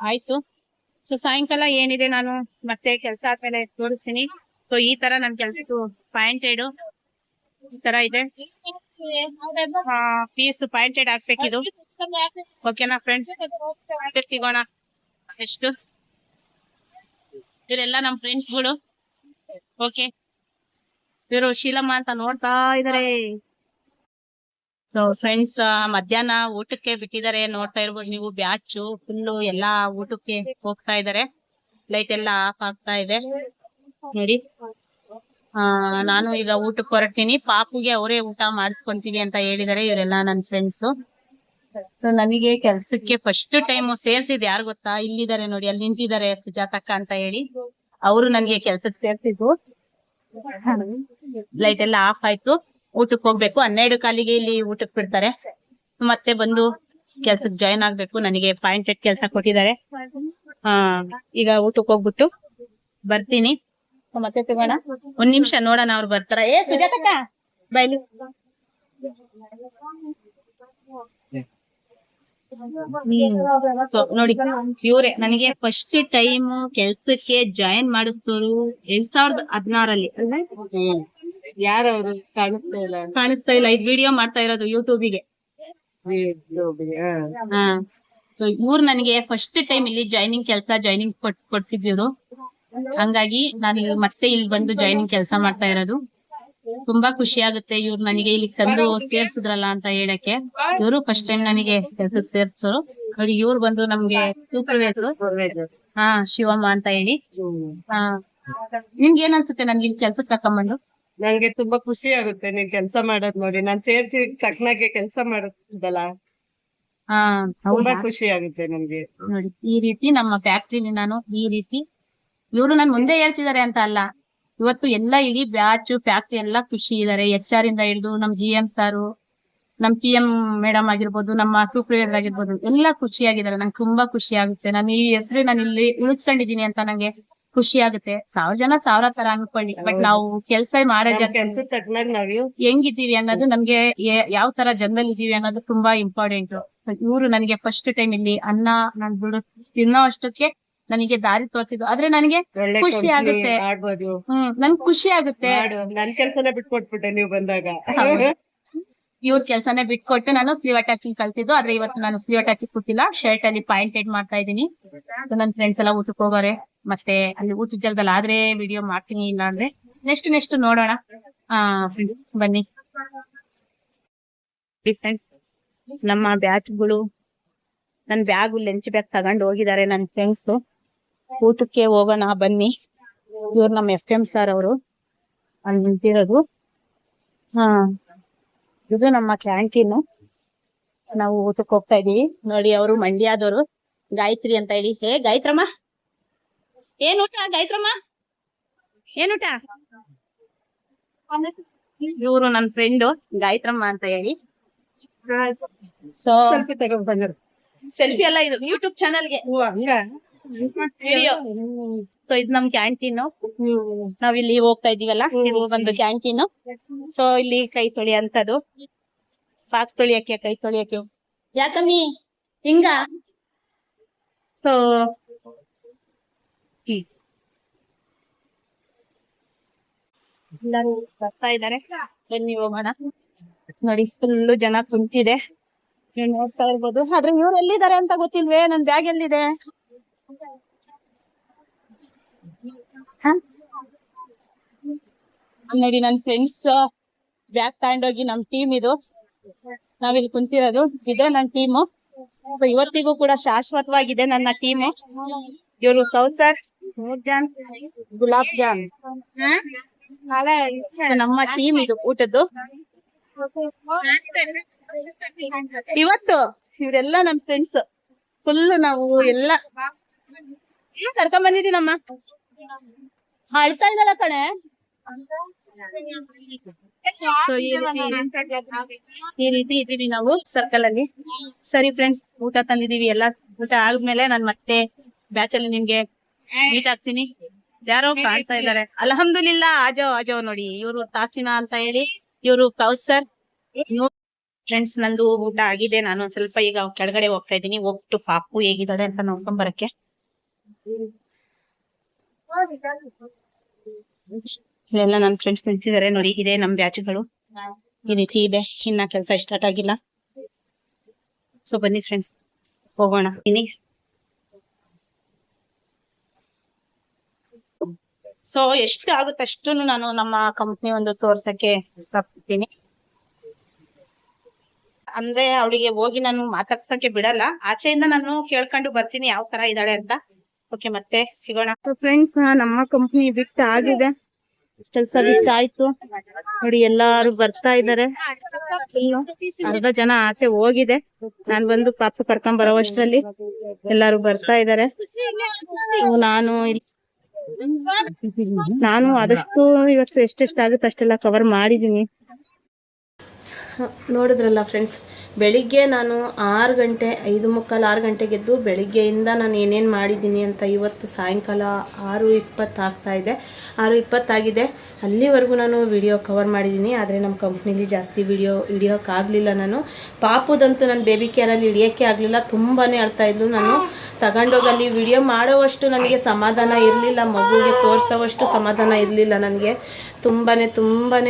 ಆಯ್ತು. ಸೊ ಸಾಯಂಕಾಲ ಏನಿದೆ ನಾನು ಮತ್ತೆ ಕೆಲ್ಸ ಆದ್ಮೇಲೆ ತೋರಿಸ್ತೀನಿ. ಸೊ ಈ ತರ ನನ್ ಕೆಲ್ಸದ್ದು ಪಾಯಿಂಟೆಡ್ ಈ ತರ ಇದೆ. ಪೀಸ್ ಪಾಯಿಂಟೆಡ್ ಹಾಕ್ಬೇಕಿದು. ಓಕೆನಾ ಫ್ರೆಂಡ್ಸ್, ಸಿಗೋಣ. ಎಷ್ಟು ಇವರೆಲ್ಲ ನಮ್ ಫ್ರೆಂಡ್ಸ್ಗಳು. ಓಕೆ, ಇವರು ಶೀಲಮ್ಮ ಅಂತ ನೋಡ್ತಾ ಇದಾರೆ. ಸೊ ಫ್ರೆಂಡ್ಸ್, ಮಧ್ಯಾಹ್ನ ಊಟಕ್ಕೆ ಬಿಟ್ಟಿದ್ದಾರೆ. ನೋಡ್ತಾ ಇರ್ಬೋದು ನೀವು, ಬ್ಯಾಚ್ ಫುಲ್ಲು ಎಲ್ಲಾ ಊಟಕ್ಕೆ ಹೋಗ್ತಾ ಇದಾರೆ. ಲೈಟ್ ಎಲ್ಲ ಆಫ್ ಆಗ್ತಾ ಇದೆ ನೋಡಿ. ನಾನು ಈಗ ಊಟಕ್ಕೆ ಹೊರಡ್ತೀನಿ. ಪಾಪುಗೆ ಅವರೇ ಊಟ ಮಾಡಿಸ್ಕೊಂತೀವಿ ಅಂತ ಹೇಳಿದಾರೆ ಇವರೆಲ್ಲ ನನ್ನ ಫ್ರೆಂಡ್ಸ್. ನನಗೆ ಕೆಲ್ಸಕ್ಕೆ ಫಸ್ಟ್ ಟೈಮ್ ಸೇರ್ಸಿದ್ ಯಾರು ಗೊತ್ತಾ? ಇಲ್ಲಿದ್ದಾರೆ ನೋಡಿ, ಅಲ್ಲಿ ನಿಂತಿದ್ದಾರೆ, ಸುಜಾತಕ್ಕ ಅಂತ ಹೇಳಿ. ಅವರು ನನ್ಗೆ ಕೆಲ್ಸಕ್ಕೆ ಸೇರ್ಸಿದ್ರು. ಲೈಟ್ ಎಲ್ಲ ಆಫ್ ಆಯ್ತು. ಊಟಕ್ಕೆ ಹೋಗ್ಬೇಕು. 12 ಕಾಲಿಗೆ ಇಲ್ಲಿ ಊಟಕ್ಕೆ ಬಿಡ್ತಾರೆ. ಮತ್ತೆ ಬಂದು ಕೆಲ್ಸಕ್ಕೆ ಜಾಯಿನ್ ಆಗ್ಬೇಕು. ನನಗೆ ಪಾಯಿಂಟೆಡ್ ಕೆಲ್ಸ ಕೊಟ್ಟಿದ್ದಾರೆ. ಈಗ ಊಟಕ್ಕೆ ಹೋಗ್ಬಿಟ್ಟು ಬರ್ತೀನಿ. ಮತ್ತೆ ತಗೋಣ. 1 ನಿಮಿಷ ನೋಡೋಣ ಅವ್ರು ಬರ್ತಾರ. ಸುಜಾತಕ್ಕ ಬೈಲಿ. ನೋಡಿ, ಇವ್ರೆ ನನಗೆ ಫಸ್ಟ್ ಟೈಮ್ ಕೆಲ್ಸಕ್ಕೆ ಜಾಯಿನ್ ಮಾಡಿಸ್ತವ್ರು 2016 ಯಾರವ್ರು? ಕಾಣಿಸ್ತಾ ಇಲ್ಲ. ಇದು ವಿಡಿಯೋ ಮಾಡ್ತಾ ಇರೋದು ಯೂಟ್ಯೂಬಿಗೆ. ಇವ್ರು ನನಗೆ ಫಸ್ಟ್ ಟೈಮ್ ಇಲ್ಲಿ ಜಾಯ್ನಿಂಗ್ ಕೊಡ್ಸಿದ್ರು. ಹಂಗಾಗಿ ನಾನು ಮತ್ತೆ ಇಲ್ಲಿ ಬಂದು ಜಾಯ್ನಿಂಗ್ ಕೆಲಸ ಮಾಡ್ತಾ ಇರೋದು. ತುಂಬಾ ಖುಷಿ ಆಗುತ್ತೆ ಇವ್ರು ನನಗೆ ಇಲ್ಲಿ ತಂದು ಸೇರ್ಸಿದ್ರಲ್ಲ ಅಂತ ಹೇಳಕ್ಕೆ. ಇವರು ಫಸ್ಟ್ ಟೈಮ್ ನನಗೆ ಕೆಲ್ಸಕ್ಕೆ ಸೇರ್ಸ್ತರು. ನೋಡಿ, ಇವ್ರು ಬಂದು ನಮ್ಗೆ ಸೂಪರ್ವೈಸರ್. ಶಿವಮ್ಮ ಅಂತ ಹೇಳಿ. ನಿಮ್ಗೆ ಏನ್ ಅನ್ಸುತ್ತೆ ನನ್ಗೆ ಇಲ್ಲಿ ಕೆಲ್ಸಕ್ಕೆ ಕರ್ಕೊಂಡ್ಬಂದು? ನಂಗೆ ತುಂಬಾ ಖುಷಿ ಆಗುತ್ತೆ ನೀನ್ ಕೆಲ್ಸ ಮಾಡೋದ್ ನೋಡಿ. ನಾನ್ ಸೇರ್ಸಿ ತಕ್ಕನಾಗೆ ಕೆಲ್ಸ ಮಾಡೋದಲ್ಲ, ತುಂಬಾ ಖುಷಿ ಆಗುತ್ತೆ ನನ್ಗೆ. ನೋಡಿ, ಈ ರೀತಿ ನಮ್ಮ ಫ್ಯಾಕ್ಟ್ರಿಲಿ ನಾನು ಈ ರೀತಿ ಇವ್ರು ನನ್ ಮುಂದೆ ಹೇಳ್ತಿದ್ದಾರೆ ಅಂತ ಅಲ್ಲ, ಇವತ್ತು ಎಲ್ಲ ಇಡೀ ಬ್ಯಾಚ್ ಫ್ಯಾಕ್ಟ್ರಿ ಎಲ್ಲ ಖುಷಿ ಇದಾರೆ. HR ಇಂದ ಹಿಡಿದು ನಮ್ GM ಸಾರು, ನಮ್ PM ಮೇಡಮ್ ಆಗಿರ್ಬೋದು, ನಮ್ಮ ಸೂಪರ್ವೈಸರ್ ಆಗಿರ್ಬೋದು, ಎಲ್ಲ ಖುಷಿಯಾಗಿದ್ದಾರೆ. ನಂಗೆ ತುಂಬಾ ಖುಷಿ ಆಗುತ್ತೆ. ನಾನು ಈ ಹೆಸರು ನಾನು ಇಲ್ಲಿ ಉಳಿಸ್ಕೊಂಡಿದೀನಿ ಅಂತ ನಂಗೆ ಖುಷಿ ಆಗುತ್ತೆ. 1000 ಜನ 1000 ತರ ಅನ್ಕೊಳ್ಳಿ, ಬಟ್ ನಾವು ಕೆಲ್ಸ ಮಾಡೋ ಕೆಲ್ಸ ತಕ್ಕನಾಗ ನಾವ್ ಹೆಂಗಿದ್ದೀವಿ ಅನ್ನೋದು, ನಮ್ಗೆ ಯಾವ ತರ ಜನರಲ್ಲಿ ಇದೀವಿ ಅನ್ನೋದು ತುಂಬಾ ಇಂಪಾರ್ಟೆಂಟ್. ಸೊ ಇವ್ರು ನನಗೆ ಫಸ್ಟ್ ಟೈಮ್ ಇಲ್ಲಿ ಅನ್ನ ನಾನು ಬಿಡು ತಿನ್ನೋ ಅಷ್ಟಕ್ಕೆ ನನಗೆ ದಾರಿ ತೋರಿಸಿದ್ದು. ಆದ್ರೆ ನನಗೆ ಖುಷಿ ಆಗುತ್ತೆ. ನನ್ಗೆ ಖುಷಿ ಆಗುತ್ತೆ. ನನ್ ಕೆಲ್ಸನ ಬಿಟ್ಕೊಟ್ಬಿಟ್ಟೆ ನೀವು ಬಂದಾಗ. ಇವ್ರ ಕೆಲ್ಸನೇ ಬಿಟ್ಕೊಟ್ಟು ನಾನು ಸ್ಲೀವ್ ಅಟ್ಯಾಚಿಂಗ್ ಕಲ್ತಿದ್ದು. ಆದ್ರೆ ಇವತ್ತು ನಾನು ಸ್ಲೀವ್ ಅಟ್ಯಾಚಿಂಗ್ ಕೊಟ್ಟಿಲ್ಲ, ಶರ್ಟ್ ಅಲ್ಲಿ ಪಾಯಿಂಟೆಡ್ ಮಾಡ್ತಾ ಇದೀನಿ. ನನ್ ಫ್ರೆಂಡ್ಸ್ ಎಲ್ಲ ಊಟಕ್ಕೆ ಹೋಗೋರೆ. ಮತ್ತೆ ಅಲ್ಲಿ ಊಟದ ಜಾಗದಲ್ಲಿ ಆದ್ರೆ ವಿಡಿಯೋ ಮಾಡ್ತೀನಿ, ಇಲ್ಲ ಅಂದ್ರೆ ನೆಕ್ಸ್ಟ್ ನೋಡೋಣ. ಫ್ರೆಂಡ್ಸ್ ಬನ್ನಿ. ಫ್ರೆಂಡ್ಸ್, ನಮ್ಮ ಬ್ಯಾಚ್ಗಳು ನನ್ ಬ್ಯಾಗು ಲಂಚ್ ಬ್ಯಾಗ್ ತಗೊಂಡು ಹೋಗಿದ್ದಾರೆ ನನ್ ಫ್ರೆಂಡ್ಸ್. ಊಟಕ್ಕೆ ಹೋಗೋಣ ಬನ್ನಿ. ಇವ್ರು ನಮ್ಮ FM ಸರ್ ಅವರು ಅಲ್ಲಿ ನಿಂತಿರೋದು. ಇದು ನಮ್ಮ ಕ್ಯಾಂಟೀನ್. ನಾವು ಊಟಕ್ಕೆ ಹೋಗ್ತಾ ಇದೀವಿ. ನೋಡಿ, ಅವರು ಮಂಡ್ಯದವರು, ಗಾಯತ್ರಿ ಅಂತ ಹೇಳಿ. ಗಾಯತ್ರಮ್ಮ, ಏನ್ ಊಟ? ಗಾಯತ್ರಮ್ಮ, ಏನ್ ಊಟ? ಇವ್ರು ನನ್ ಫ್ರೆಂಡು ಗಾಯತ್ರಮ್ಮ ಅಂತ ಹೇಳಿ. ಸೊ ಸೆಲ್ಫಿ ಎಲ್ಲ ಇದು ಯೂಟ್ಯೂಬ್ ಚಾನಲ್ಗೆ. ಸೊ ಇದು ನಮ್ ಕ್ಯಾಂಟೀನ್. ನಾವ್ ಇಲ್ಲಿ ಹೋಗ್ತಾ ಇದೀವಲ್ಲ, ಇದು ಒಂದು ಕ್ಯಾಂಟೀನ್. ಸೊ ಇಲ್ಲಿ ಕೈ ತೊಳಿ ಅಂತದ್ದು, ಪಾಕ್ಸ್ ತೊಳಿಯಕ್ಕೆ, ಕೈ ತೊಳಿಯಕ್ಕೆ. ಯಾಕಮ್ಮಿ ಹಿಂಗ? ಸೊ ಎಲ್ಲರೂ ಬರ್ತಾ ಇದಾರೆ. ಬನ್ನಿ ಹೋಗೋಣ. ನೋಡಿ, ಫುಲ್ಲು ಜನ ಕುಂತಿದೆ, ನೀವು ನೋಡ್ತಾ ಇರ್ಬೋದು. ಆದ್ರೆ ಇವ್ರು ಎಲ್ಲಿದ್ದಾರೆ ಅಂತ ಗೊತ್ತಿಲ್ವೇ? ನನ್ ಬ್ಯಾಗ್ ಎಲ್ಲಿದೆ? ನೋಡಿ, ನನ್ ಫ್ರೆಂಡ್ಸ್ ಬ್ಯಾಗ್ ತಗೊಂಡೋಗಿ ನಮ್ ಟೀಮ್ ಇದು ನಾವಿಲ್ಲಿ ಕುಂತಿರೋದು, ಇದೆ ನನ್ ಟೀಮು. ಇವತ್ತಿಗೂ ಕೂಡ ಶಾಶ್ವತವಾಗಿದೆ ನನ್ನ ಟೀಮು. ಇವರು ಕೌಸರ್, ನೂರ್ಜಾನ್, ಗುಲಾಬ್ ಜಾನ್. ನಮ್ಮ ಟೀಮ್ ಇದು ಊಟದ್ದು. ಇವತ್ತು ಇವರೆಲ್ಲ ನನ್ ಫ್ರೆಂಡ್ಸ್ ಫುಲ್ ನಾವು ಎಲ್ಲ ಕರ್ಕೊಂಡ್ ಬಂದಿದ್ದೀನಮ್ಮ. ಅಳ್ತಾ ಇದ್ದಲ್ಲ ಕಣೆ. So, ಈ ರೀತಿ ಇದೀವಿ ನಾವು ಸರ್ಕಲ್ ಅಲ್ಲಿ. ಸರಿ ಫ್ರೆಂಡ್ಸ್, ಊಟ ತಂದಿದೀವಿ. ಎಲ್ಲ ಊಟ ಆದ್ಮೇಲೆ ನಾನ್ ಮತ್ತೆ ಬ್ಯಾಚ್ ಅಲ್ಲಿ ನಿಮ್ಗೆ ಮೀಟ್ ಆಗ್ತೀನಿ. ಯಾರೋ ಕಾಣ್ತಾ ಇದಾರೆ. ಅಲ್ಹಮ್ದುಲಿಲ್ಲಾ, ಆಜೋ ನೋಡಿ, ಇವ್ರು ತಾಸಿನಾ ಅಂತ ಹೇಳಿ, ಇವ್ರು ಕೌಸರ್. ಫ್ರೆಂಡ್ಸ್, ನಂದು ಊಟ ಆಗಿದೆ. ನಾನು ಒಂದ್ ಸ್ವಲ್ಪ ಈಗ ಕೆಳಗಡೆ ಹೋಗ್ತಾ ಇದ್ದೀನಿ. ಹೋಗ್ಬಿಟ್ಟು ಪಾಪು ಹೇಗಿದ್ದಾಳೆ ಅಂತ ನೋಡ್ಕೊಂಡ್ ಬರಕ್ಕೆ. ಇಲ್ಲೆಲ್ಲ ನನ್ ಫ್ರೆಂಡ್ಸ್ ನಿಂತಿದ್ದಾರೆ ನೋಡಿ. ಇದೇ ನಮ್ ಬ್ಯಾಚ್ಗಳು. ಈ ರೀತಿ ಇದೆ. ಇನ್ನ ಕೆಲ್ಸ ಸ್ಟಾರ್ಟ್ ಆಗಿಲ್ಲ. ಸೊ ಬನ್ನಿ ಫ್ರೆಂಡ್ಸ್, ಹೋಗೋಣ. ಸೊ ಎಷ್ಟು ಆಗುತ್ತೆ ಅಷ್ಟು ನಾನು ನಮ್ಮ ಕಂಪ್ನಿ ಒಂದು ತೋರ್ಸಕ್ಕೆ ಇಷ್ಟಪಡ್ತೀನಿ. ಅಂದ್ರೆ ಅವಳಿಗೆ ಹೋಗಿ ನಾನು ಮಾತಾಡ್ಸಕ್ಕೆ ಬಿಡಲ್ಲ. ಆಚೆಯಿಂದ ನಾನು ಕೇಳ್ಕೊಂಡು ಬರ್ತೀನಿ ಯಾವ ತರ ಇದ್ದಾಳೆ ಅಂತ. ಓಕೆ, ಮತ್ತೆ ಸಿಗೋಣ. ಫ್ರೆಂಡ್ಸ್, ನಮ್ಮ ಕಂಪ್ನಿ ಬಿಟ್ಟು ಆಗಿದೆ. ಕೆಲ್ಸ ಬಿಟ್ಟು ಆಯ್ತು ನೋಡಿ. ಎಲ್ಲಾರು ಬರ್ತಾ ಇದಾರೆ. ಅರ್ಧ ಜನ ಆಚೆ ಹೋಗಿದೆ. ನಾನ್ ಬಂದು ಪಾಪ ಕರ್ಕೊಂಡ್ ಬರೋವಷ್ಟರಲ್ಲಿ ಎಲ್ಲಾರು ಬರ್ತಾ ಇದಾರೆ. ನಾನು ಆದಷ್ಟು ಇವತ್ತು ಎಷ್ಟೆಷ್ಟಾಗುತ್ತೆ ಅಷ್ಟೆಲ್ಲ ಕವರ್ ಮಾಡಿದೀನಿ. ನೋಡಿದ್ರಲ್ಲ ಫ್ರೆಂಡ್ಸ್, ಬೆಳಿಗ್ಗೆ ನಾನು 6 ಗಂಟೆ 5:45 6 ಗಂಟೆಗೆ ಎದ್ದು ಬೆಳಿಗ್ಗೆಯಿಂದ ನಾನು ಏನೇನು ಮಾಡಿದ್ದೀನಿ ಅಂತ ಇವತ್ತು ಸಾಯಂಕಾಲ 6:20 ಆಗ್ತಾ ಇದೆ. 6:20 ಆಗಿದೆ. ಅಲ್ಲಿವರೆಗೂ ನಾನು ವಿಡಿಯೋ ಕವರ್ ಮಾಡಿದ್ದೀನಿ. ಆದರೆ ನಮ್ಮ ಕಂಪ್ನಿಲಿ ಜಾಸ್ತಿ ವಿಡಿಯೋ ಹಿಡಿಯೋಕ್ಕಾಗಲಿಲ್ಲ. ನಾನು ಪಾಪುದಂತೂ ನನ್ನ ಬೇಬಿ ಕೇರಲ್ಲಿ ಹಿಡಿಯೋಕ್ಕೆ ಆಗಲಿಲ್ಲ. ತುಂಬಾ ಅಳ್ತಾ ಇದ್ದು. ನಾನು ತಗೊಂಡೋಗಲ್ಲಿ ವಿಡಿಯೋ ಮಾಡೋವಷ್ಟು ನನಗೆ ಸಮಾಧಾನ ಇರಲಿಲ್ಲ. ಮಗುವಿಗೆ ತೋರಿಸೋವಷ್ಟು ಸಮಾಧಾನ ಇರಲಿಲ್ಲ ನನಗೆ. ತುಂಬಾ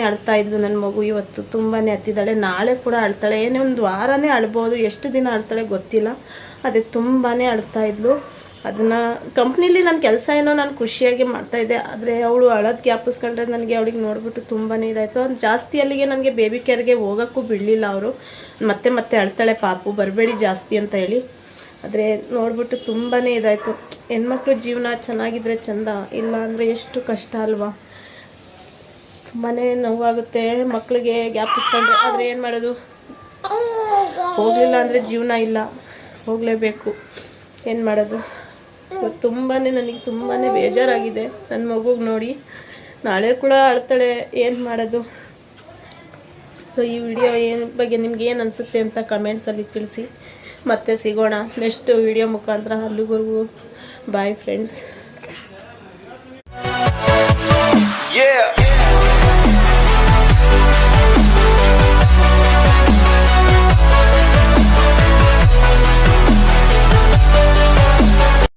ಅಳ್ತಾ ಇದ್ದು ನನ್ನ ಮಗು. ಇವತ್ತು ತುಂಬಾ ಹತ್ತಿದ್ದಾಳೆ. ನಾಳೆ ಕೂಡ ಅಳ್ತಾಳೆ. ಏನೇ ಒಂದು ವಾರನೇ ಅಳ್ಬೋದು. ಎಷ್ಟು ದಿನ ಅಳ್ತಾಳೆ ಗೊತ್ತಿಲ್ಲ. ಅದೇ ತುಂಬಾ ಅಳ್ತಾ ಇದ್ಲು. ಅದನ್ನು ಕಂಪ್ನಿಲಿ ನನ್ನ ಕೆಲಸ ಏನೋ ನಾನು ಖುಷಿಯಾಗಿ ಮಾಡ್ತಾಯಿದ್ದೆ. ಆದರೆ ಅವಳು ಅಳೋದು ಜ್ಞಾಪಿಸ್ಕೊಂಡ್ರೆ ನನಗೆ ಅವಳಿಗೆ ನೋಡಿಬಿಟ್ಟು ತುಂಬಾ ಇದಾಯಿತು. ಅದು ಜಾಸ್ತಿ ಅಲ್ಲಿಗೆ ನನಗೆ ಬೇಬಿ ಕೇರ್ಗೆ ಹೋಗೋಕ್ಕೂ ಬಿಡಲಿಲ್ಲ ಅವರು. ಮತ್ತೆ ಅಳ್ತಾಳೆ ಪಾಪು, ಬರಬೇಡಿ ಜಾಸ್ತಿ ಅಂತ ಹೇಳಿ. ಆದರೆ ನೋಡ್ಬಿಟ್ಟು ತುಂಬಾ ಇದಾಯಿತು. ಹೆಣ್ಮಕ್ಳು ಜೀವನ ಚೆನ್ನಾಗಿದ್ರೆ ಚಂದ, ಇಲ್ಲ ಅಂದರೆ ಎಷ್ಟು ಕಷ್ಟ ಅಲ್ವಾ. ತುಂಬಾ ನೋವಾಗುತ್ತೆ ಮಕ್ಕಳಿಗೆ ಜ್ಞಾಪಿಸ್ಕೊಂಡ್ರೆ. ಆದರೆ ಏನು ಮಾಡೋದು, ಹೋಗಲಿಲ್ಲ ಅಂದರೆ ಜೀವನ ಇಲ್ಲ, ಹೋಗಲೇಬೇಕು. ಏನು ಮಾಡೋದು. ನನಗೆ ತುಂಬಾ ಬೇಜಾರಾಗಿದೆ ನನ್ನ ಮಗುಗೆ ನೋಡಿ. ನಾಳೆ ಕೂಡ ಅಳ್ತಾಳೆ. ಏನು ಮಾಡೋದು. ಸೊ ಈ ವಿಡಿಯೋ ಬಗ್ಗೆ ನಿಮ್ಗೆ ಏನು ಅನಿಸುತ್ತೆ ಅಂತ ಕಮೆಂಟ್ಸಲ್ಲಿ ತಿಳಿಸಿ. ಮತ್ತೆ ಸಿಗೋಣ ನೆಕ್ಸ್ಟ್ ವಿಡಿಯೋ ಮುಖಾಂತರ. ಅಲ್ಲಿವರೆಗೂ ಬಾಯ್ ಫ್ರೆಂಡ್ಸ್.